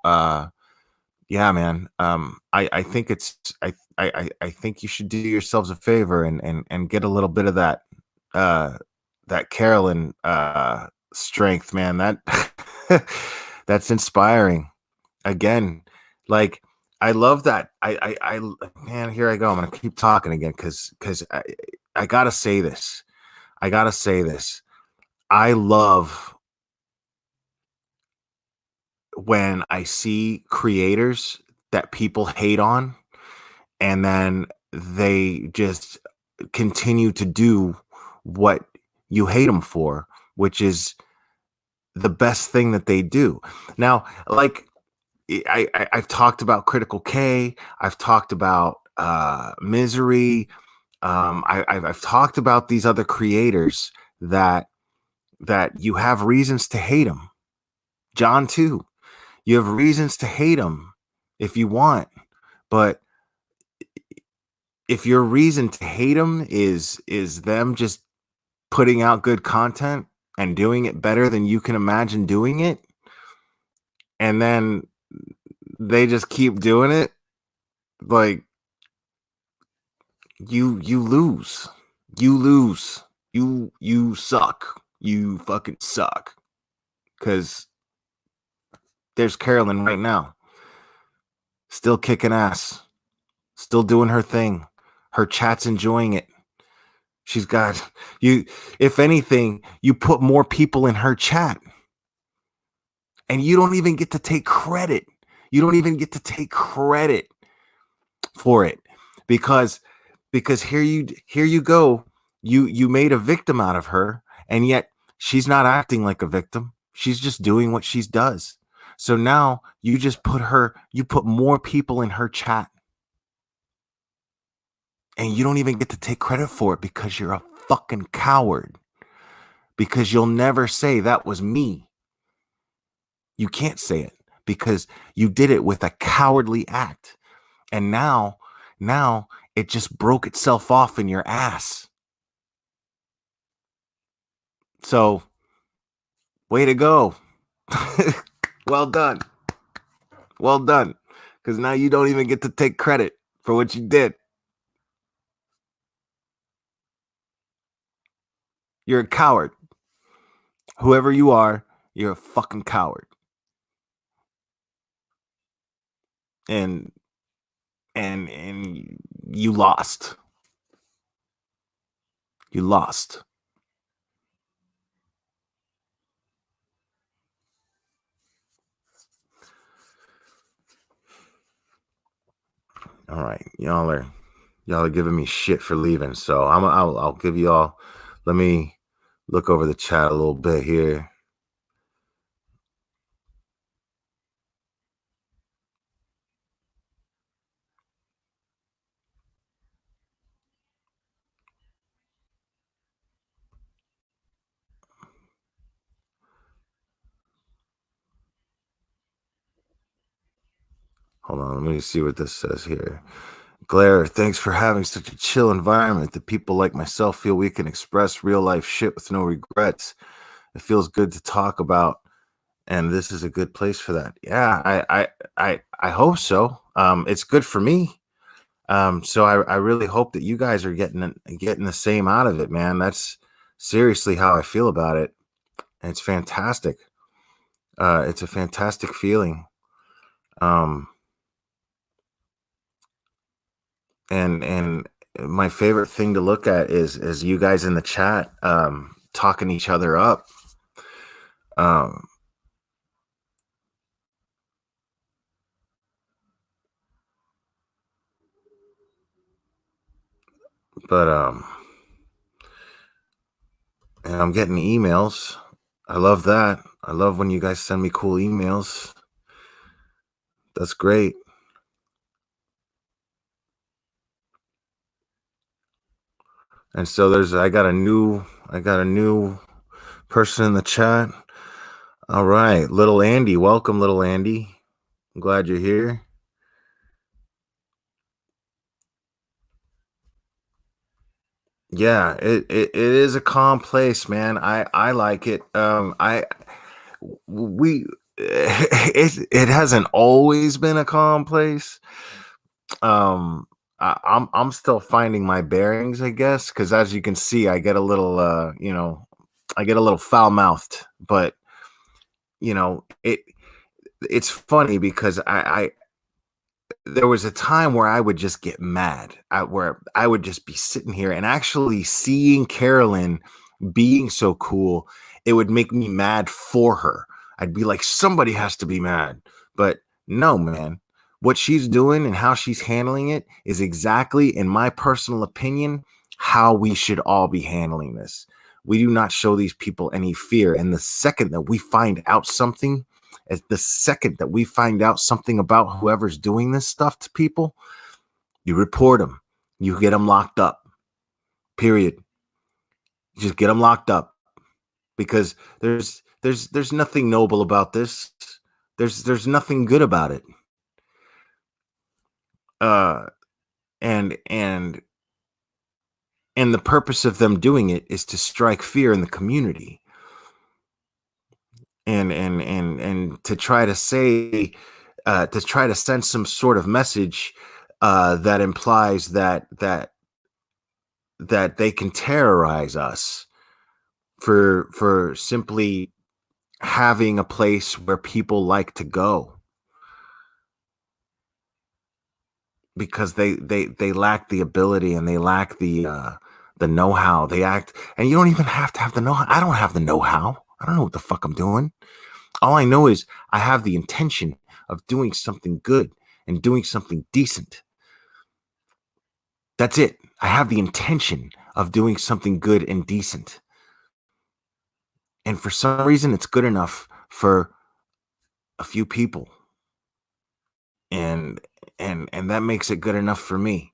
yeah, man. I think it's I think you should do yourselves a favor and get a little bit of that that Carolyn strength, man. That that's inspiring. Again, like I love that. Man, here I go. I'm gonna keep talking again because I gotta say this. I gotta say this. I love when I see creators that people hate on, and then they just continue to do what you hate them for, which is the best thing that they do. Now, like I've talked about Critical K, I've talked about Misery, I've talked about these other creators that you have reasons to hate them. John too. You have reasons to hate them if you want, but if your reason to hate them is them just putting out good content and doing it better than you can imagine doing it, and then they just keep doing it, like you lose. You lose. You suck. You fucking suck. Cause there's Carolyn right now. Still kicking ass. Still doing her thing. Her chat's enjoying it. She's got you. If anything, you put more people in her chat, and you don't even get to take credit. You don't even get to take credit for it, because here you go. You made a victim out of her, and yet she's not acting like a victim. She's just doing what she does. So now you put more people in her chat, and you don't even get to take credit for it because you're a fucking coward. Because you'll never say that was me. You can't say it because you did it with a cowardly act. And now it just broke itself off in your ass. So, way to go. Well done. Well done. Because now you don't even get to take credit for what you did. You're a coward. Whoever you are, you're a fucking coward. And you lost. You lost. All right, y'all are giving me shit for leaving, so I'll give y'all. Let me look over the chat a little bit here. Hold on, let me see what this says here. Blair, thanks for having such a chill environment that people like myself feel we can express real life shit with no regrets. It feels good to talk about, and this is a good place for that. Yeah, I hope so. It's good for me. So I really hope that you guys are getting the same out of it, man. That's seriously how I feel about it. And it's fantastic. It's a fantastic feeling. And my favorite thing to look at is you guys in the chat talking each other up. Um, but and I'm getting emails. I love that. I love when you guys send me cool emails. That's great. And so I got a new person in the chat. All right, little Andy, welcome, little Andy. I'm glad you're here. Yeah, it is a calm place, man. I like it. We it hasn't always been a calm place. I'm still finding my bearings, I guess, because as you can see, I get a little I get a little foul mouthed, but it's funny because I there was a time where I would just get mad, where I would just be sitting here and actually seeing Carolyn being so cool, it would make me mad for her. I'd be like, somebody has to be mad. But no, man, what she's doing and how she's handling it is exactly, in my personal opinion, how we should all be handling this. We do not show these people any fear. And the second that we find out something, as the second that we find out something about whoever's doing this stuff to people, you report them, you get them locked up, period. You just get them locked up, because there's nothing noble about this. There's nothing good about it. Uh, and the purpose of them doing it is to strike fear in the community, and to try to say, to try to send some sort of message that implies that they can terrorize us for simply having a place where people like to go, because they lack the ability, and they lack the know-how. They act, and you don't even have to have the know-how. I don't have the know-how. I don't know what the fuck I'm doing. All I know is I have the intention of doing something good and doing something decent. That's it. I have the intention of doing something good and decent. And for some reason, it's good enough for a few people. And that makes it good enough for me.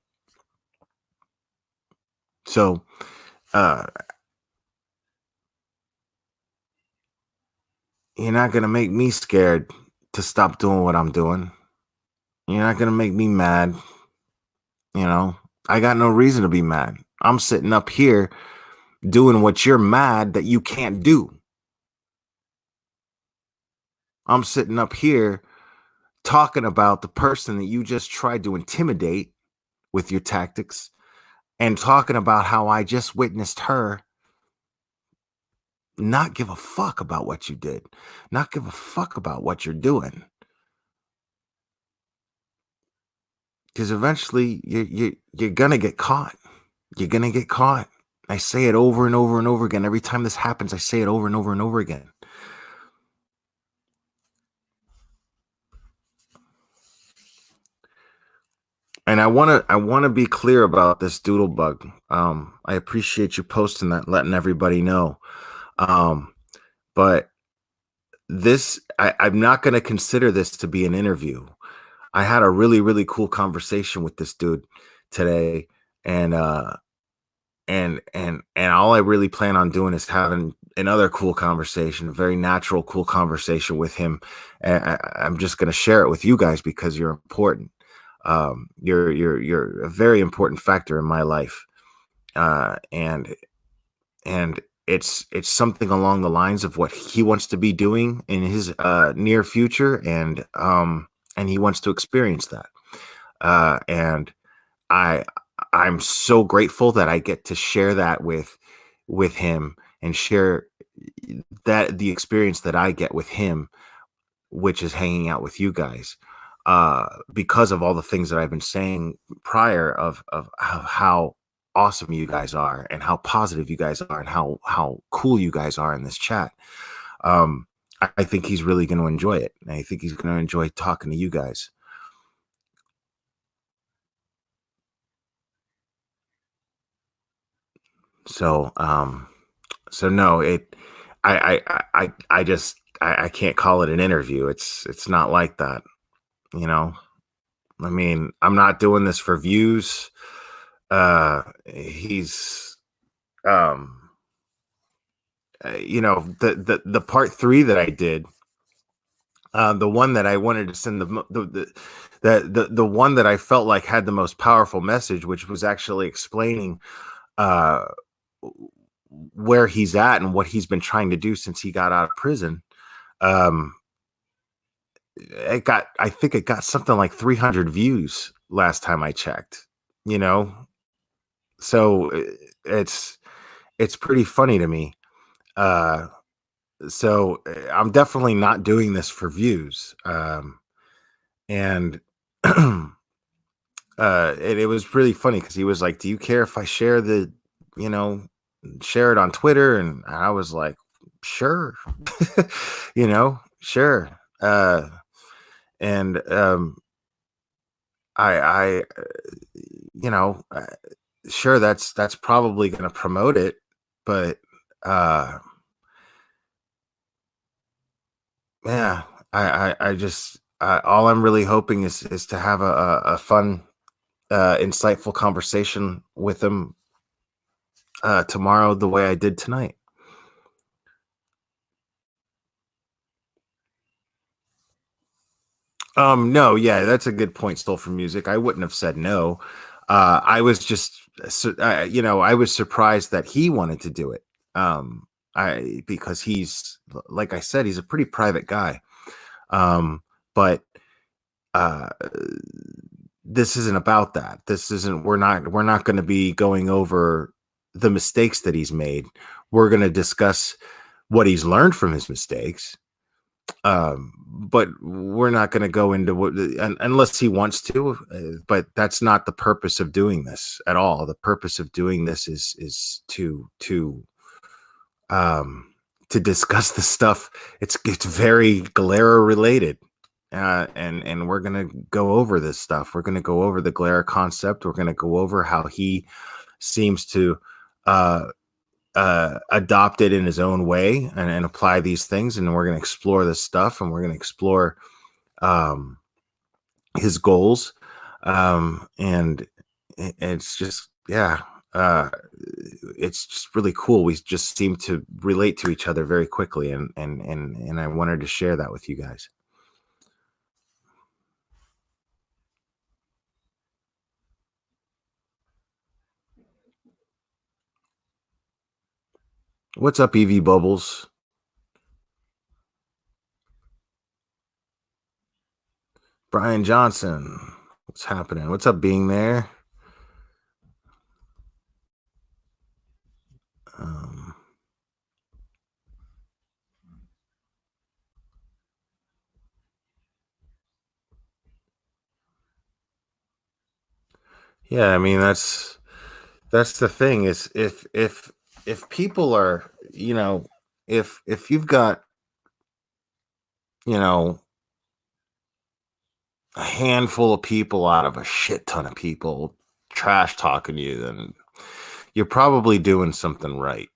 So you're not going to make me scared to stop doing what I'm doing. You're not going to make me mad. I got no reason to be mad. I'm sitting up here doing what you're mad that you can't do. I'm sitting up here talking about the person that you just tried to intimidate with your tactics, and talking about how I just witnessed her not give a fuck about what you did, not give a fuck about what you're doing. Because eventually you're gonna get caught. You're gonna get caught. I say it over and over and over again. Every time this happens, I say it over and over and over again. And I want to be clear about this doodle bug. I appreciate you posting that, letting everybody know. Um, but I'm not going to consider this to be an interview. I had a really, really cool conversation with this dude today, and and all I really plan on doing is having another cool conversation, a very natural, cool conversation with him. And I'm just going to share it with you guys because you're important. You're a very important factor in my life, and it's something along the lines of what he wants to be doing in his near future, and he wants to experience that. And I I'm so grateful that I get to share that with him and share that the experience that I get with him, which is hanging out with you guys, because of all the things that I've been saying prior of how awesome you guys are and how positive you guys are and how cool you guys are in this chat. I think he's really going to enjoy it. I think he's going to enjoy talking to you guys. So, so no, I just, I can't call it an interview. It's not like that, you know. I mean, I'm not doing this for views. He's, um, the part three that I did, the one that I wanted to send the one that I felt like had the most powerful message, which was actually explaining, uh, where he's at and what he's been trying to do since he got out of prison. Um, I think it got something like 300 views last time I checked, you know? So it's, it's pretty funny to me. Uh, I'm definitely not doing this for views. And it was really funny because he was like, "Do you care if I share you know, share it on Twitter?" And I was like, "Sure, sure." And I, you know, sure, that's probably going to promote it, but uh, yeah, I just all I'm really hoping is to have a fun, insightful conversation with him tomorrow, the way I did tonight. No, yeah, that's a good point. Stole from music. I wouldn't have said no. I was just, I was surprised that he wanted to do it. Because he's, like I said, he's a pretty private guy. But uh, this isn't about that. This isn't. We're not going to be going over the mistakes that he's made. We're going to discuss what he's learned from his mistakes, but we're not going to go into unless he wants to, but that's not the purpose of doing this at all. The purpose of doing this is um to discuss the stuff. It's very Galera related, and we're going to go over this stuff. We're going to go over the Galera concept. We're going to go over how he seems to uh adopt it in his own way, and apply these things, and we're going to explore this stuff, and we're going to explore um his goals, and it's just, yeah, uh it's just really cool. We just seem to relate to each other very quickly, and I wanted to share that with you guys. What's up, Evie Bubbles? Brian Johnson, what's happening? What's up, being there? um yeah, I mean, That's the thing is if people are, if you've got, you know, a handful of people out of a shit ton of people trash talking you, then you're probably doing something right.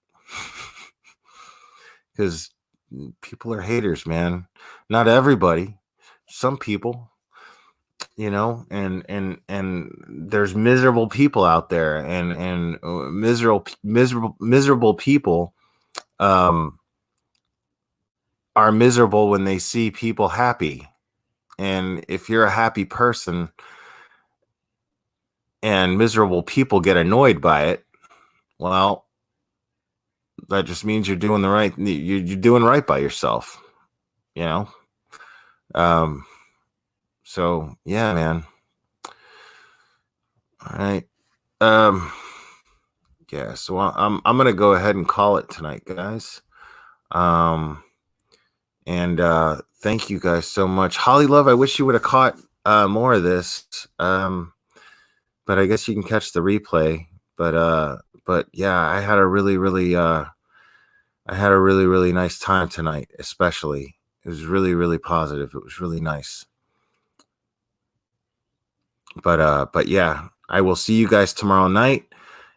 Because people are haters, man. Not everybody, some people, and there's miserable people out there, and miserable people um are miserable when they see people happy. And if you're a happy person and miserable people get annoyed by it, well, that just means you're doing right by yourself, you know. Um, so yeah, man. All right. Um, yeah. So I'm gonna go ahead and call it tonight, guys. Um, and thank you guys so much, Holly Love. I wish you would have caught more of this. But I guess you can catch the replay. But yeah, I had a really, really nice time tonight, especially. It was really, really positive. It was really nice. But yeah, I will see you guys tomorrow night.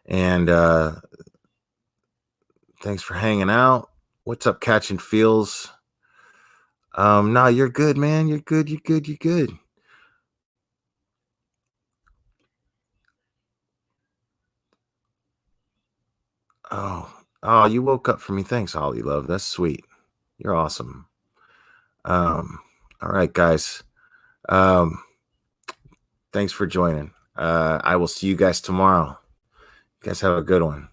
And thanks for hanging out. What's up, Catching Feels? No, you're good, man. You're good, you're good, you're good. Oh, you woke up for me. Thanks, Holly Love. That's sweet. You're awesome. All right, guys. Thanks for joining. I will see you guys tomorrow. You guys have a good one.